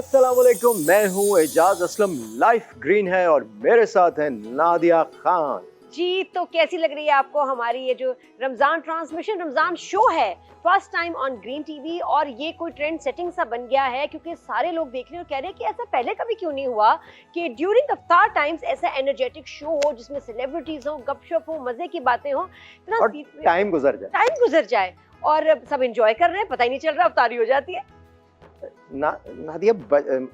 अस्सलाम वालेकुम, मैं हूँ एजाज असलम। लाइफ ग्रीन है और मेरे साथ है नादिया खान। जी, तो कैसी लग रही है आपको हमारी ये जो रमजान ट्रांसमिशन, रमजान शो है, first time on green TV. और ये कोई ट्रेंड सेटिंग सा बन गया है क्योंकि सारे लोग देख रहे हैं और कह रहे हैं कि ऐसा पहले कभी क्यों नहीं हुआ कि ड्यूरिंग अफ्तार टाइम्स ऐसा एनर्जेटिक शो हो जिसमें सेलिब्रिटीज हो, गपशप हो, मजे की बातें हो, और टाइम गुजर जाए और सब एंजॉय कर रहे हैं, पता ही नहीं चल रहा, अफ्तारी हो जाती है। नादिया,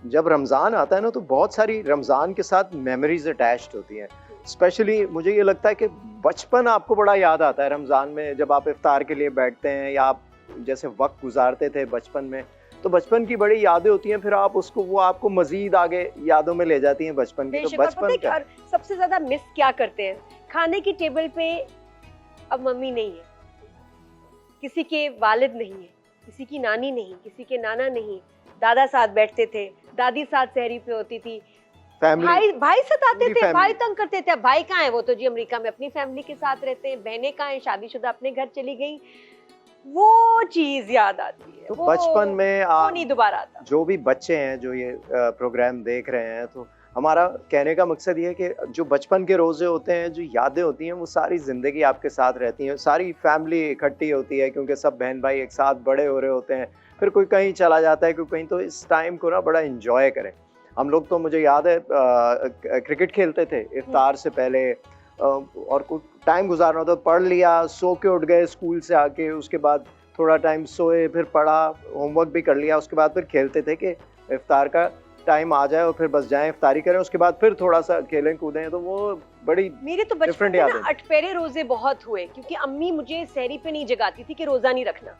जब रमज़ान आता है ना तो बहुत सारी रमज़ान के साथ मेमोरीज अटैच्ड होती हैं। स्पेशली मुझे ये लगता है कि बचपन आपको बड़ा याद आता है रमज़ान में, जब आप इफ्तार के लिए बैठते हैं या आप जैसे वक्त गुजारते थे बचपन में, तो बचपन की बड़ी यादें होती हैं। फिर आप उसको वो आपको मजीद आगे यादों में ले जाती हैं बचपन की। तो बचपन का सबसे ज्यादा मिस क्या करते हैं? खाने की टेबल पे अब मम्मी नहीं है, किसी के वालिद नहीं है, किसी की नानी नहीं, किसी के नाना नहीं, दादा साथ बैठते थे, दादी साथ सहरी पे होती थी, भाई सताते थे, भाई तंग करते थे। अब भाई कहाँ है? वो तो जी अमेरिका में अपनी फैमिली के साथ रहते हैं। बहनें कहाँ हैं? शादीशुदा अपने घर चली गई। वो चीज याद आती है, तो बचपन में वो नहीं दोबारा आता। जो भी बच्चे हैं जो ये प्रोग्राम देख रहे हैं, तो हमारा कहने का मकसद ये है कि जो बचपन के रोजे होते हैं, जो यादें होती हैं, वो सारी जिंदगी आपके साथ रहती हैं। सारी फैमिली इकट्ठी होती है क्योंकि सब बहन भाई एक साथ बड़े हो रहे होते हैं। फिर कोई कहीं चला जाता है, कोई कहीं। तो इस टाइम को ना बड़ा एंजॉय करें। हम लोग तो, मुझे याद है, क्रिकेट खेलते थे इफ्तार से पहले, और कुछ टाइम गुजारना होता, पढ़ लिया, सो के उठ गए स्कूल से आके, उसके बाद थोड़ा टाइम सोए, फिर पढ़ा, होमवर्क भी कर लिया, उसके बाद फिर खेलते थे कि इफ्तार का टाइम आ जाए और फिर बस जाएं, इफ्तारी करें, उसके बाद फिर थोड़ा सा खेलें कूदें। तो वो बड़ी मेरे तो बचपन में ना अटपेरे रोजे बहुत हुए क्योंकि अम्मी मुझे सहरी पे नहीं जगाती थी कि रोजा नहीं रखना,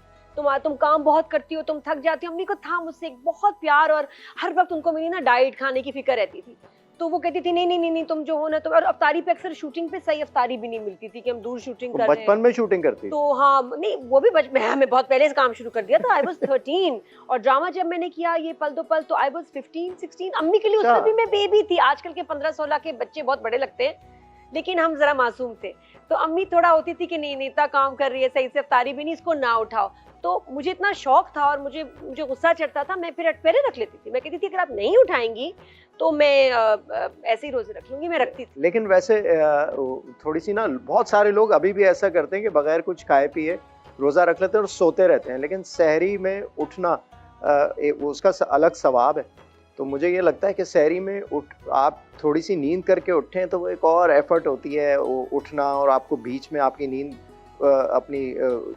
तुम काम बहुत करती हो, तुम थक जाती हो। अम्मी को था मुझसे एक बहुत प्यार और हर वक्त उनको मेरी ना डाइट खाने की फिक्र रहती थी। तो वो कहती थी नहीं नहीं नहीं नहीं तुम जो हो ना, तो और अफ्तारी पे अक्सर शूटिंग पे सही अफ्तारी भी नहीं मिलती थी कि हम दूर शूटिंग कर रहे हैं। बचपन में शूटिंग करती तो हाँ, नहीं वो भी हमें बहुत पहले से काम शुरू कर दिया था। आई वाज 13 और ड्रामा जब मैंने किया ये पल दो पल, तो आई वाज 15-16। अम्मी के लिए उस वक्त भी मैं बेबी थी। आजकल के 15-16 के बच्चे बहुत बड़े लगते हैं, लेकिन हम जरा मासूम थे। तो अम्मी थोड़ा होती थी कि नहीं इतना काम कर रही है, सही से अफ्तारी भी नहीं, इसको ना उठाओ। तो मुझे इतना शौक था और मुझे गुस्सा चढ़ता था, मैं फिर अटपेरे रख लेती थी। मैं कहती थी अगर आप नहीं उठाएंगी तो मैं ऐसे ही रोजे रख लूंगी। मैं रखती थी। लेकिन वैसे थोड़ी सी ना, बहुत सारे लोग अभी भी ऐसा करते हैं कि बगैर कुछ खाए पिए रोजा रख लेते हैं और सोते रहते हैं। लेकिन सहरी में उठना उसका अलग सवाब है। तो मुझे ये लगता है कि सहरी में आप थोड़ी सी नींद करके उठें तो वो एक और एफर्ट होती है उठना। और आपको बीच में आपकी नींद अपनी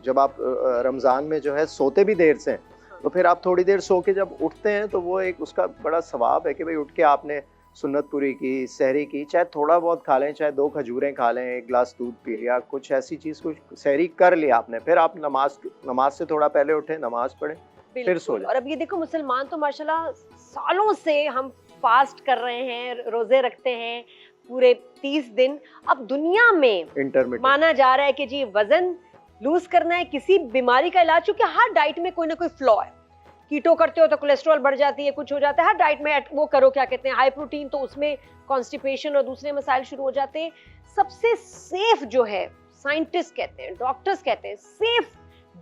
जब आप रमज़ान में जो है सोते भी देर से हैं, तो फिर आप थोड़ी देर सो के जब उठते हैं तो वो एक उसका बड़ा सवाब है कि भाई उठ के आपने सुन्नत पूरी की, सहरी की, चाहे थोड़ा बहुत खा लें, चाहे 2 खजूरें खा लें, 1 गिलास दूध पी लिया, कुछ ऐसी चीज़, कुछ सहरी कर लिया आपने, फिर आप नमाज से थोड़ा पहले उठे, नमाज पढ़ें, फिर सो जाए। और अब ये देखो, मुसलमान तो माशाल्लाह सालों से हम फास्ट कर रहे हैं, रोजे रखते हैं पूरे 30 दिन। अब दुनिया में माना जा रहा है कि जी वजन लूज करना है, किसी बीमारी का इलाज, क्योंकि हर डाइट में कोई ना कोई फ्लॉ है। कीटो करते हो तो कोलेस्ट्रॉल बढ़ जाती है, कुछ हो जाता है। हर डाइट में वो करो, क्या कहते हैं, हाई प्रोटीन, तो उसमें कॉन्स्टिपेशन और दूसरे मसाइल शुरू हो जाते हैं। सबसे सेफ जो है, साइंटिस्ट कहते हैं, डॉक्टर्स कहते हैं, safe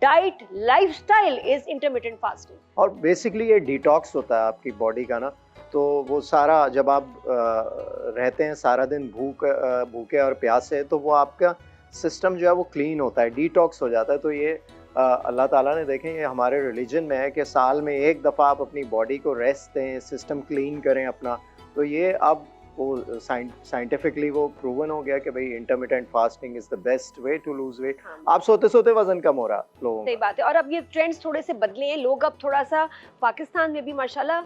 diet lifestyle is intermittent fasting. और बेसिकली ये डिटॉक्स होता है आपकी बॉडी का ना। तो वो सारा, जब आप रहते हैं सारा दिन भूखे और प्यासे, तो वो आपका सिस्टम जो है वो क्लीन होता है, डिटॉक्स हो जाता है। तो ये अल्लाह ताला ने, देखें, ये हमारे रिलीजन में है कि साल में एक दफ़ा आप अपनी बॉडी को रेस्ट दें, सिस्टम क्लीन करें अपना। तो ये अब वो साइंटिफिकली वो प्रूवन हो गया कि भाई intermittent fasting is the best way to lose weight. आप सोते सोते वजन कम हो रहा लोगों का। सही बात है। और अब ये ट्रेंड्स थोड़े से बदले हैं, लोग अब थोड़ा सा पाकिस्तान में भी माशाल्लाह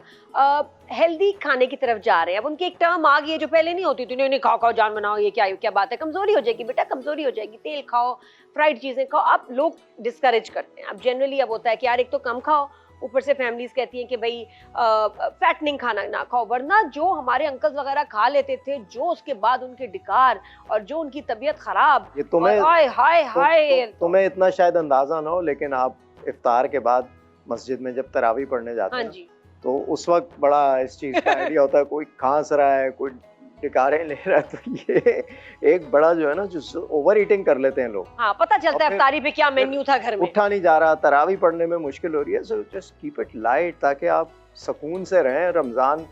हेल्दी खाने की तरफ जा रहे हैं। अब उनकी एक टर्म आ गई है जो पहले नहीं होती थी, नहीं खाओ खाओ जान बनाओ, ये क्या बात है, कमजोरी हो जाएगी बेटा, कमजोरी हो जाएगी, तेल खाओ, फ्राइड चीजें खाओ। अब लोग डिस्करेज करते हैं। अब जनरली अब होता है कि यार एक तो कम खाओ, ऊपर से फैमिलीज कहती हैं कि भाई फैटनिंग खाना ना खाओ। वरना जो हमारे अंकल्स वगैरह खा लेते थे, जो उसके बाद उनके डिकार और जो उनकी तबीयत खराब, ये तुम्हें हाय हाय हाय। तुम्हें इतना शायद अंदाजा ना हो, लेकिन आप इफ्तार के बाद मस्जिद में जब तरावी पढ़ने जाते हैं, तो उस वक्त बड़ा इस चीज का आइडिया होता है, कोई खांस रहा है, कोई टिकारे ले रहा है। तो ये एक बड़ा जो है ना, जो ओवर ईटिंग कर लेते हैं लोग। हाँ, पता चलता है इफ्तारी पे क्या मेन्यू था घर में। उठा नहीं जा रहा, तरावी पढ़ने में मुश्किल हो रही है। So just keep it light, ताकि आप सुकून से रहें। रमज़ान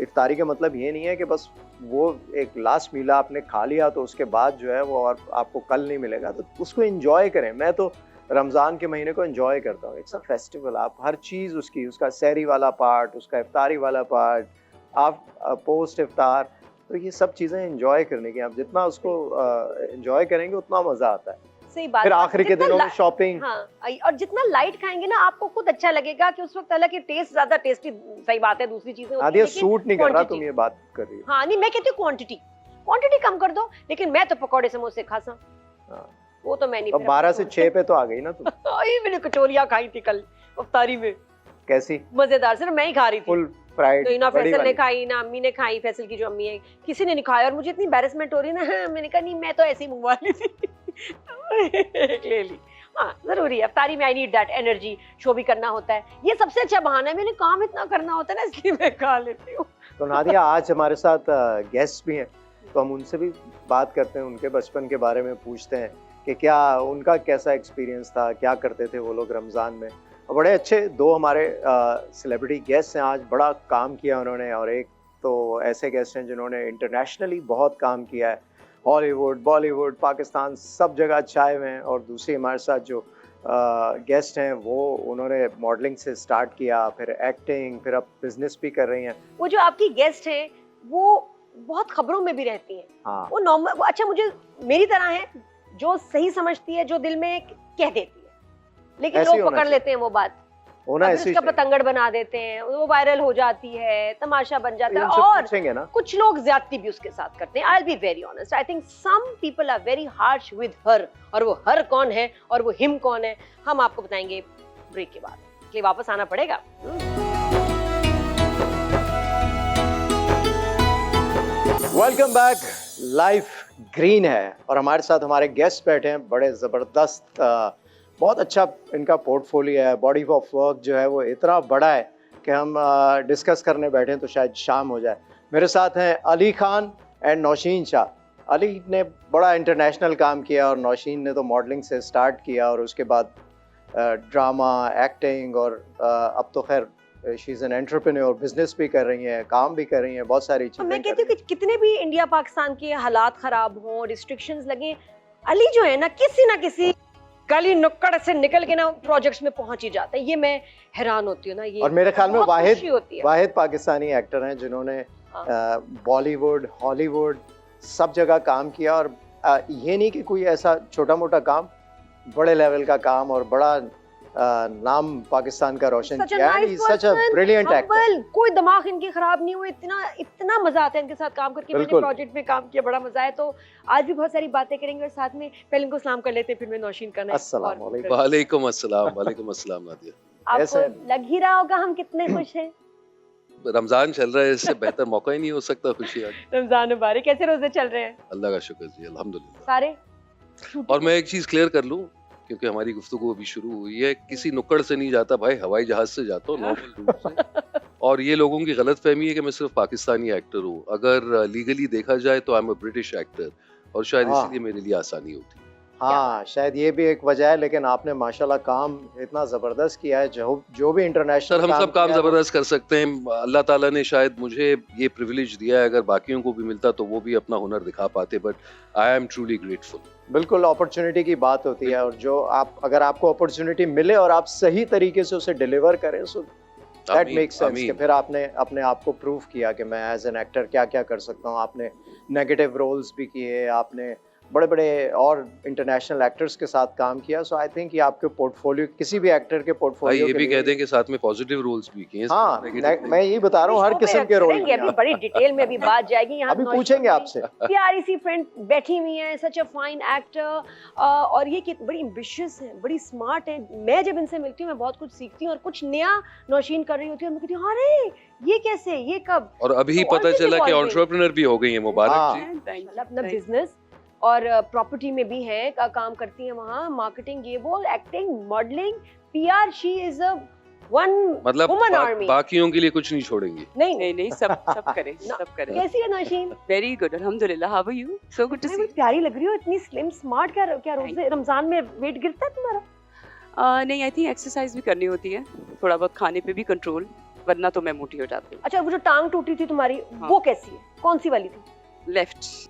इफ्तारी का मतलब ये नहीं है कि बस वो एक लास्ट मीला आपने खा लिया तो उसके बाद जो है वो और आपको कल नहीं मिलेगा, तो उसको एंजॉय करें। मैं तो रमज़ान के महीने को एंजॉय करता हूँ। It's a festival. आप हर चीज़ उसकी, उसका सहरी वाला पार्ट, उसका इफ्तारी वाला पार्ट, आप पोस्ट इफ्तार, तो ये सब चीज़ें एंजॉय करने की, आप जितना उसको एंजॉय करेंगे उतना मज़ा आता है। सही बात। फिर आखिरी के दिनों में शॉपिंग। हाँ, और जितना लाइट खाएंगे ना आपको खुद अच्छा लगेगा कि उस वक्त हालांकि टेस्ट ज्यादा टेस्टी, सही बात है, दूसरी चीजें होती हैं, सूट नहीं कर रहा, तुम ये बात कर रही हो। हाँ नहीं, मैं कहती हूँ क्वांटिटी कम कर दो, लेकिन मैं तो पकौड़े समोसे खासा, वो तो मैं नहीं। अब 12 से 6 पे तो आ गई ना तुम। मैंने कचौलियां खाई थी कल इफ्तारी में, कैसी मजेदार, सिर्फ मैं ही खा रही थी। Full fried. तो ना फैसल ने खाई, ना अम्मी ने खाई, फैसल की जो अम्मी है, किसी ने नहीं खाया, और मुझे इतनी एम्बैरेसमेंट हो रही है ना, मैंने कहा नहीं मैं तो ऐसे ही मंगवा ली थी। ले ली। हाँ जरूरी है इफ्तारी में, I need that energy, show भी करना होता है, ये सबसे अच्छा बहाना है, मैंने काम इतना करना होता है ना, इसलिए मैं खा लेती हूँ। तो नादिया आज हमारे साथ गेस्ट भी हैं, तो हम उनसे भी बात करते हैं, उनके बचपन के बारे में पूछते हैं कि क्या उनका कैसा एक्सपीरियंस था, क्या करते थे वो लोग रमज़ान में। और बड़े अच्छे दो हमारे सेलिब्रिटी गेस्ट हैं आज, बड़ा काम किया उन्होंने, और एक तो ऐसे गेस्ट हैं जिन्होंने इंटरनेशनली बहुत काम किया है, हॉलीवुड, बॉलीवुड, पाकिस्तान, सब जगह छाए हुए हैं। और दूसरी हमारे साथ जो गेस्ट हैं वो उन्होंने मॉडलिंग से स्टार्ट किया, फिर एक्टिंग, फिर अब बिजनेस भी कर रही हैं। वो जो आपकी गेस्ट हैं वो बहुत खबरों में भी रहती हैं। हाँ। वो नॉर्मल, वो अच्छा मुझे मेरी तरह है, जो सही समझती है, जो दिल में कह देती है, लेकिन लोग पकड़ लेते हैं वो बात, होना ऐसे उसका पतंगड़ बना देते हैं, वो वायरल हो जाती है, तमाशा बन जाता है, और कुछ लोग ज्यादती भी उसके साथ करते हैं। I will be very honest, I think some people are very harsh with her, और वो हर कौन है और वो हिम कौन है, हम आपको बताएंगे ब्रेक के बाद, इसलिए वापस आना पड़ेगा। Welcome back. लाइफ ग्रीन है और हमारे साथ हमारे गेस्ट बैठे हैं, बड़े ज़बरदस्त, बहुत अच्छा इनका पोर्टफोलियो है, बॉडी ऑफ वर्क जो है वो इतना बड़ा है कि हम डिस्कस करने बैठे हैं तो शायद शाम हो जाए। मेरे साथ हैं अली खान एंड नौशीन शाह। अली ने बड़ा इंटरनेशनल काम किया और नौशीन ने तो मॉडलिंग से स्टार्ट किया, और उसके बाद ड्रामा, एक्टिंग, और अब तो खैर she is an entrepreneur, business भी कर रही हैं, काम भी कर रही हैं, बहुत सारी चीज़ें। मैं कहती हूँ कि कितने भी इंडिया पाकिस्तान के हालात खराब हों, रिस्ट्रिक्शंस लगे, अली जो है ना किसी गली नुक्कड़ से निकल के ना प्रोजेक्ट्स में पहुंच ही जाता है। ये मैं हैरान होती हूँ ना, ये और मेरे ख्याल में वाहिद पाकिस्तानी एक्टर हैं जिन्होंने बॉलीवुड, हॉलीवुड, सब जगह काम किया, और ये नहीं कि कोई ऐसा छोटा मोटा काम, बड़े लेवल का काम, और बड़ा नाम पाकिस्तान का रोशन किया है। सच अ ब्रिलियंट एक्टर। कोई दिमाग इनके खराब नहीं हुए, इतना मजा आता है इनके साथ काम करके। मैंने प्रोजेक्ट में काम किया, बड़ा मजा आया। तो आज भी बहुत सारी बातें करेंगे, और साथ में पहले इनको सलाम कर लेते हैं, फिर मैं नौशीन करना है। अस्सलाम वालेकुम। वालेकुम अस्सलाम। वालेकुम अस्सलाम नादिया। आपको लग ही रहा होगा हम कितने खुश हैं। रमजान चल रहा है, इससे बेहतर मौका ही नहीं हो सकता खुशी आज। रमजान मुबारक। कैसे रोजे चल रहे हैं? अल्लाह का शुक्र जी, अल्हम्दुलिल्लाह सारे। और मैं एक चीज क्लियर कर लूं, क्योंकि हमारी गुफ्तगू अभी शुरू हुई है, किसी नुक्कड़ से नहीं जाता भाई, हवाई जहाज से जाता हूँ, नॉर्मल रूट से। और ये लोगों की गलत फहमी है कि मैं सिर्फ पाकिस्तानी एक्टर हूँ। अगर लीगली देखा जाए तो I am a British actor, और शायद इसीलिए मेरे लिए आसानी होती है। हाँ, शायद ये भी एक वजह है, लेकिन आपने माशाल्लाह काम इतना जबरदस्त किया है। जो भी इंटरनेशनल, सर हम सब काम जबरदस्त कर सकते हैं। अल्लाह ताला ने शायद मुझे ये प्रिविलेज दिया है, अगर बाकियों को भी मिलता तो वो भी अपना हुनर दिखा पाते, but I am truly grateful. बिल्कुल, अपॉर्चुनिटी की बात होती है, और जो अगर आपको अपॉर्चुनिटी मिले और आप सही तरीके से उसे डिलीवर करें, सो दैट मेक्स सेंस कि फिर आपने अपने आप को प्रूव किया कि मैं एज एन एक्टर क्या क्या कर सकता हूँ। आपने नेगेटिव रोल्स भी किए, आपने बड़े बड़े और इंटरनेशनल एक्टर्स के साथ काम किया। सो आई थिंक ये आपके पोर्टफोलियो, किसी भी एक्टर के पोर्टफोलियो, ये भी कह दें कि साथ में पॉजिटिव रोल्स भी किए। हाँ, मैं यही बता रहा हूँ, हर किस्म के रोल। अभी बड़ी डिटेल में अभी बात जाएगी, यहाँ अभी पूछेंगे आपसे। प्यारी सी फ्रेंड बैठी हुई है, सच अ फाइन एक्टर, और ये बड़ी एम्बिशियस है, बड़ी स्मार्ट है। मैं जब इनसे मिलती हूँ मैं बहुत कुछ सीखती हूँ, और कुछ नया नौशीन कर रही होती है, और मैं कहती हूँ अरे ये कैसे, ये कब, और अभी पता चला कि एंटरप्रेन्योर भी हो गई है। मुबारक जी। अपना बिजनेस और प्रॉपर्टी में भी है, काम करती हैं वहाँ, मार्केटिंग, ये वो, acting, modelling, PR. She is a one woman army. बाकियों के लिए कुछ नहीं छोड़ेंगे। नहीं सब करें, सब करें। कैसी है नौशीन? वेरी गुड, अल्हम्दुलिल्लाह। How are you? So good to see. प्यारी लग रही हो, इतनी स्लिम स्मार्ट। क्या रोजे रमजान में वेट गिरता है तुम्हारा? नहीं, आई थिंक एक्सरसाइज भी करनी होती है, थोड़ा बहुत खाने पे भी कंट्रोल, वरना तो मैं मोटी हो जाती हूँ। अच्छा, वो जो टांग टूटी थी तुम्हारी, हाँ। वो कैसी है? कौन सी वाली थी? लेफ्ट।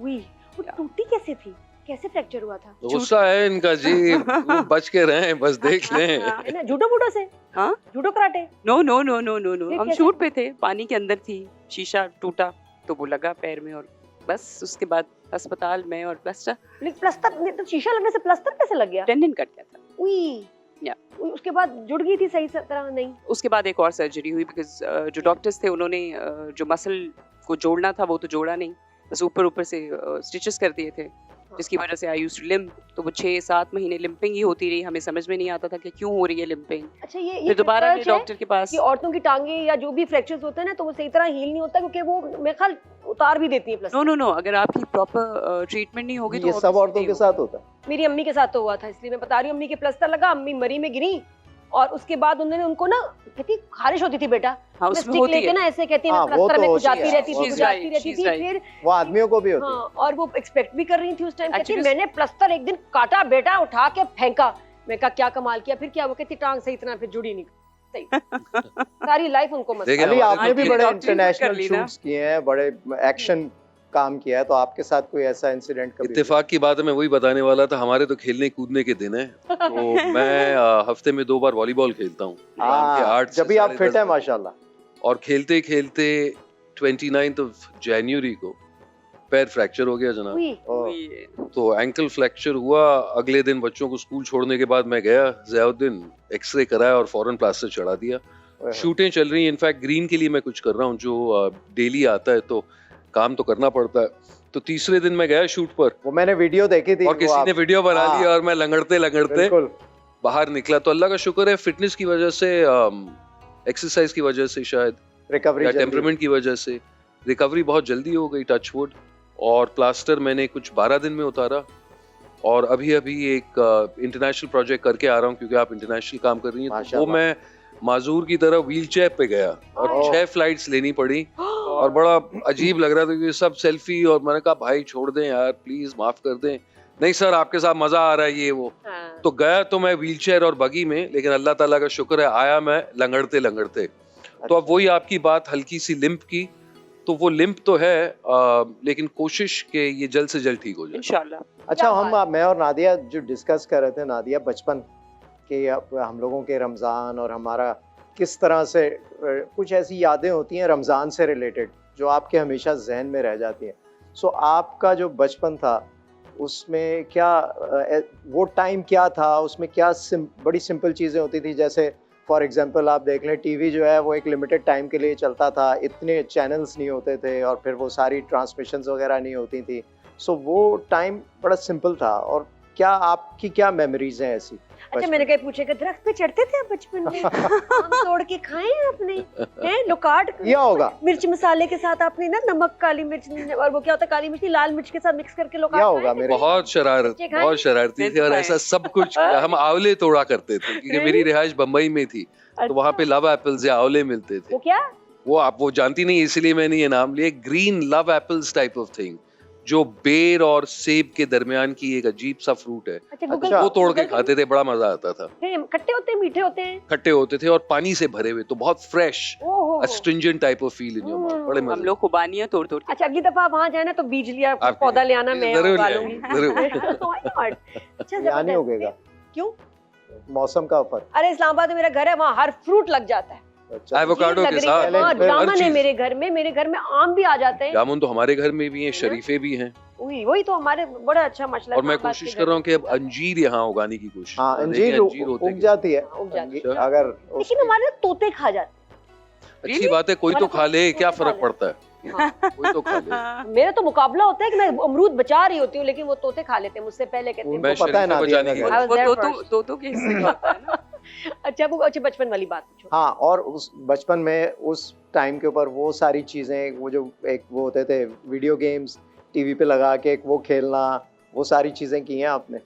वो टूटी कैसे थी? कैसे फ्रैक्चर हुआ था? गुस्सा है इनका जी, वो बच के रहें, बस देख लें। है ना, जूडो बूडो से? हाँ? Judo karate? No no no no no no, फिर हम कैसे? शूट पे थे, पानी के अंदर थी, शीशा टूटा तो वो लगा पैर में और बस उसके बाद अस्पताल में और प्लास्टर। लेकिन प्लास्टर, तो शीशा लगने से प्लास्टर कैसे लग गया? टेंडन कट गया था। उई, या। उसके बाद जुड़ गई थी सही तरह? नहीं, उसके बाद एक और सर्जरी हुई बिकॉज जो डॉक्टर्स थे उन्होंने जो मसल को जोड़ना था वो तो जोड़ा नहीं, बस ऊपर ऊपर से स्टिचेस कर दिए थे, जिसकी वजह से आई यूज्ड टू लिम्प। तो वो 6-7 महीने लिम्पिंग ही होती रही, हमें समझ में नहीं आता था कि क्यों हो रही है लिम्पिंग। अच्छा, ये फिर दोबारा research है डॉक्टर के पास कि औरतों की टांगे या जो भी फ्रैक्चर्स होते हैं ना, तो वो सही तरह हील नहीं होता, क्योंकि वो मेरे ख्याल उतार भी देती है प्लास्टर। नो नो नो, अगर आपकी प्रॉपर ट्रीटमेंट नहीं होगी तो ये सब obviously औरतों नहीं के होगा। साथ होता है। मेरी अम्मी के साथ तो हुआ था, इसलिए मैं बता रही हूँ। अम्मी के प्लास्टर लगा, अम्मी मरी में गिरी, और उसके बाद उन्होंने उनको ना, कहती खारिश होती थी बेटा, हाँ, मैं उसमें स्टिक होती लेके है। ना ऐसे कहती है, हाँ, मैं वो प्लास्टर तो में होती खुजाती है, रहती थी, वो खुजाती right, रहती she's थी। right. फिर वो आदमियों को भी होती है। हाँ, और वो एक्सपेक्ट भी कर रही थी उस टाइम, कहती Actually, मैंने प्लास्टर एक दिन काटा बेटा, उठा के फेंका। मैं कहा क्या कमाल किया? फिर क्या? वो कहती टांग सही तरह फिर जुड़ी नहीं सही। सारी लाइफ उनको मसला। देखिए, अली हमारे आपने तो भी फिर बड़े डॉक्टरी कर इंटरनेशनल ली ना। शूट्स किए हैं, बड़े एक्शन काम किया है, तो आपके साथ कोई ऐसा इंसिडेंट कभी? इत्तेफाक की बात है, मैं वही बताने वाला था। हमारे तो खेलने कूदने के दिन है, तो मैं हफ्ते में 2 बार वॉलीबॉल खेलता हूँ। शाम के 8 से जब भी आप 10:30 फिट है बजे। माशाल्लाह। और खेलते खेलते 29 जनवरी को पैर फ्रैक्चर हो गया जनाब। उई, ओह, तो एंकल फ्रैक्चर हुआ। अगले दिन बच्चों को स्कूल छोड़ने के बाद मैं गया ज़ियाउद्दीन, एक्सरे कराया और फौरन प्लास्टर चढ़ा दिया। ओह। शूटें चल रही हैं, इनफैक्ट ग्रीन के लिए मैं कुछ कर रहा हूँ, जो डेली आता है, तो काम तो करना पड़ता है। तो तीसरे दिन मैं गया शूट पर वो मैंने वीडियो देखी थी, और वो किसी आप- ने वीडियो बना हाँ, लिया और मैं लंगड़ते लंगड़ते बिल्कुल। बाहर निकला। तो अल्लाह का शुक्र है, फिटनेस की वजह से, एक्सरसाइज की वजह से शायद, रिकवरी या जल्दी। टेम्परामेंट की वजह से रिकवरी बहुत जल्दी हो गई, टच वुड। और प्लास्टर मैंने कुछ 12 दिन में उतारा। और अभी अभी एक इंटरनेशनल प्रोजेक्ट करके आ रहा हूँ, क्योंकि आप इंटरनेशनल काम कर रही हैं, तो वो माशाल्लाह। मैं माजूर की तरह व्हील चेयर पे गया और ओह। 6 फ्लाइट्स लेनी पड़ी और बड़ा अजीब लग रहा था, क्योंकि सब सेल्फी। और मैंने कहा भाई छोड़ दें यार, प्लीज माफ कर दें। नहीं सर, आपके साथ मजा आ रहा है, ये वो। हाँ। तो गया तो मैं व्हीलचेयर और बगी में, लेकिन अल्लाह ताला का शुक्र है आया मैं लंगड़ते लंगड़ते। तो अब वही आपकी बात हल्की सी लिम्प की, तो वो लिम्प तो है, लेकिन कोशिश के ये जल्द से जल्द ठीक हो जाए इंशाल्लाह। अच्छा, क्या मैं और नादिया जो डिस्कस कर रहे थे, नादिया बचपन के हम लोगों के रमज़ान और हमारा किस तरह से कुछ ऐसी यादें होती हैं रमज़ान से रिलेटेड जो आपके हमेशा जहन में रह जाती हैं। सो आपका जो बचपन था उसमें क्या वो टाइम क्या था, उसमें क्या बड़ी सिंपल चीज़ें होती थी, जैसे फॉर एग्जांपल आप देख लें टीवी जो है वो एक लिमिटेड टाइम के लिए चलता था, इतने चैनल्स नहीं होते थे और फिर वो सारी ट्रांसमिशंस वगैरह नहीं होती थी। सो वो टाइम बड़ा सिंपल था। और क्या आपकी क्या मेमोरीज हैं ऐसी? अच्छा, मैंने कहीं पूछेगा दरख्त पे चढ़ते थे आप बचपन में? आम तोड़ के खाए हैं आपने? हैं लोकाट किया होगा, मिर्च मसाले के साथ आपने ना, नमक काली मिर्च, और वो क्या होता है काली मिर्च नहीं, लाल मिर्च के साथ मिक्स करके लोकाट क्या होगा खाए हैं? मेरे बहुत शरारत, बच्चे खाएं? बहुत शरारती थे। और ऐसा सब कुछ हम आंवले तोड़ा करते थे, क्योंकि मेरी रिहाइश बम्बई में थी, तो वहाँ पे लव एप्पल्स या आंवले मिलते थे। वो क्या? वो आप वो जानती नहीं, इसलिए मैंने ये नाम लिया, green love apples type of thing, जो बेर और सेब के दरमियान की एक अजीब सा फ्रूट है। अच्छा, गूगल अच्छा। वो तोड़ के गूगल खाते थे, बड़ा मजा आता था। खट्टे होते हैं, मीठे होते हैं? खट्टे होते थे और पानी से भरे हुए, तो बहुत फ्रेश, ओहो। Astringent type of feel in your mouth, बड़े हम मजे। लोग खुबानियां तोड़ तोड़ के अच्छा, अगली दफा वहाँ जाए ना तो बीज लिया आप- पौधा ले आना, मैं जरूर उगा ले लूंगी। आएंगे, जरूर। Why not? अच्छा, यहाँ नहीं जबरदस्त। उगेगा, क्यों? मौसम का फर्क। अरे इस्लामाबाद में मेरा घर है, वहाँ हर फ्रूट लग जाता है। अच्छा, एवोकाडो लग के रही साथ है। हाँ, फिर हर जामुन है चीज। मेरे घर में आम भी आ जाते हैं। जामुन तो हमारे घर में भी हैं, शरीफे भी हैं। वही तो हमारे बड़ा अच्छा मसला है। और मैं इस्लामाबाद कोशिश के कर रहा घर हूँ कि अब अंजीर यहाँ उगाने की कोशिश। हाँ, देखिए, अंजीर होते उग जाती है, उग जाती है। अगर लेकिन उसकी- हमारे ना तोते खा जाते अच्छी बात है, कोई तो खा ले, क्या तोते खा फर्क ले। पड़ता है, हैं। हाँ। कोई तो खा ले। हैं। मेरा तो मुकाबला होता है कि मैं अमरूद बचा रही होती हूँ, लेकिन वो तोते खा लेते हैं मुझसे पहले, कहते हैं। उनको मैं पता है शरीफा नादिया बचाने की का I was वो there तोतों first. तोतों के हिस्से का होता है ना। अच्छा, वो अच्छा बचपन वाली बात पूछो। हाँ, और उस बचपन में उस टाइम के ऊपर वो सारी चीजें, वो जो एक वो होते थे वीडियो गेम्स टीवी पे लगा के एक वो खेलना, वो सारी चीजें की हैं आपने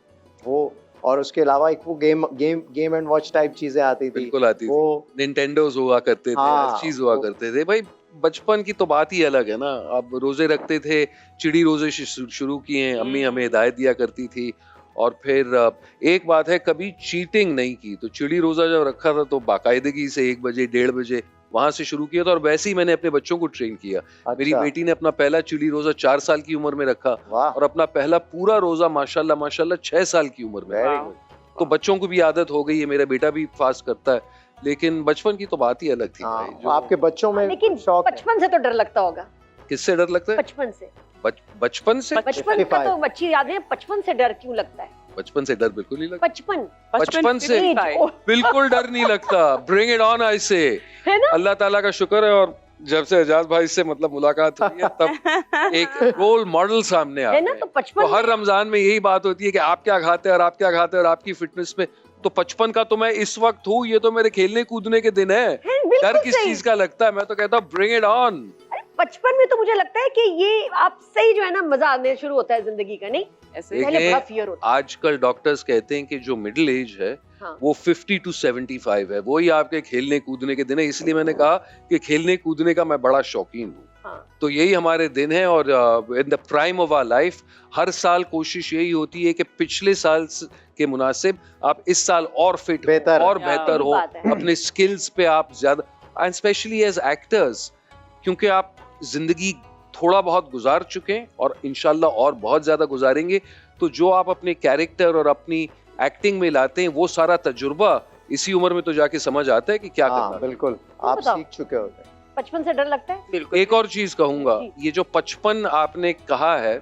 वो? और उसके अलावा एक वो गेम एंड वॉच टाइप चीजें आती थी, बिल्कुल आती थी। वो निंटेंडोज हुआ करते थे, हाँ, हर चीज हुआ वो- करते थे। भाई बचपन की तो बात ही अलग है ना। अब रोजे रखते थे, चिड़ी रोजे शुरू किए, अम्मी हमें हिदायत दिया करती थी। और फिर एक बात है, कभी चीटिंग नहीं की। तो चिड़ी रोजा जब रखा था तो बाकायदगी से 1 बजे 1:30 बजे वहां से शुरू किया था और वैसे ही मैंने अपने बच्चों को ट्रेन किया। मेरी बेटी ने अपना पहला चिली रोजा 4 साल की उम्र में रखा और अपना पहला पूरा रोजा माशाल्लाह माशाल्लाह 6 साल की उम्र में। तो बच्चों को भी आदत हो गई है, मेरा बेटा भी फास्ट करता है, लेकिन बचपन की तो बात ही अलग थी। जो आपके बच्चों में लेकिन बचपन से तो डर लगता होगा। किससे डर लगता है? बचपन से। बचपन से? बचपन का तो बच्ची याद है, बचपन से डर क्यों लगता है? बचपन से डर बिल्कुल नहीं लगता। बचपन से बिल्कुल डर नहीं लगता। ब्रिंग इट ऑन आई से। अल्लाह ताला का शुक्र है, और जब से एजाज भाई से मतलब मुलाकात हुई है तब एक रोल मॉडल सामने आ गया। तो हर रमजान में यही बात होती है कि आप क्या खाते हैं और आप क्या खाते हैं और आपकी फिटनेस में। तो 55 का तो मैं इस वक्त हूँ, ये तो मेरे खेलने कूदने के दिन है। डर किस चीज का लगता है? मैं तो कहता हूँ ब्रिंग इट ऑन। बचपन में तो मुझे लगता है कि ये आप सही जो है ना मजा आने शुरू होता है जिंदगी का, नहीं? पहले बड़ा फियर होता है। आजकल डॉक्टर्स कहते हैं कि जो मिडिल एज है वो 50 to 75 है, वही आपके खेलने कूदने के दिन है। इसलिए मैंने कहा कि खेलने कूदने का मैं बड़ा शौकीन हूँ। तो यही हमारे दिन है, और in the prime of our life हर साल कोशिश यही होती है कि पिछले साल के मुनासिब आप इस साल और फिट और बेहतर हो, अपने स्किल्स पे आप ज्यादा, एंड स्पेशली एज एक्टर्स, क्योंकि आप जिंदगी थोड़ा बहुत गुजार चुके हैं और इंशाल्लाह और बहुत ज्यादा गुजारेंगे। तो जो आप अपने कैरेक्टर और अपनी एक्टिंग में लाते हैं वो सारा तजुर्बा इसी उम्र में तो जाके समझ आता है कि क्या करना है। बिल्कुल, आप सीख चुके होते हैं। बचपन से डर लगता है? बिल्कुल। एक और चीज कहूंगा, ये जो 55 आपने कहा है,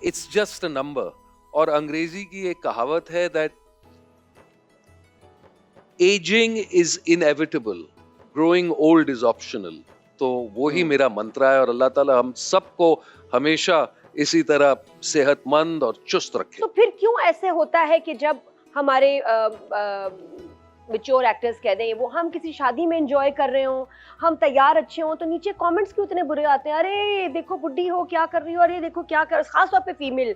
इट्स जस्ट अ नंबर। और अंग्रेजी की एक कहावत है that ageing is inevitable, growing old is optional. तो वो ही मेरा मंत्र है, और अल्लाह ताला हम सबको हमेशा इसी तरह सेहतमंद और चुस्त रखे। तो फिर क्यों ऐसे होता है कि जब हमारे मैच्योर एक्टर्स कह दें वो हम किसी शादी में एंजॉय कर रहे हो, हम तैयार अच्छे हो, तो नीचे कमेंट्स क्यों इतने बुरे आते हैं? अरे देखो बुड्ढी हो क्या कर रही हो, अरे देखो क्या कर, खास तौर पे फीमेल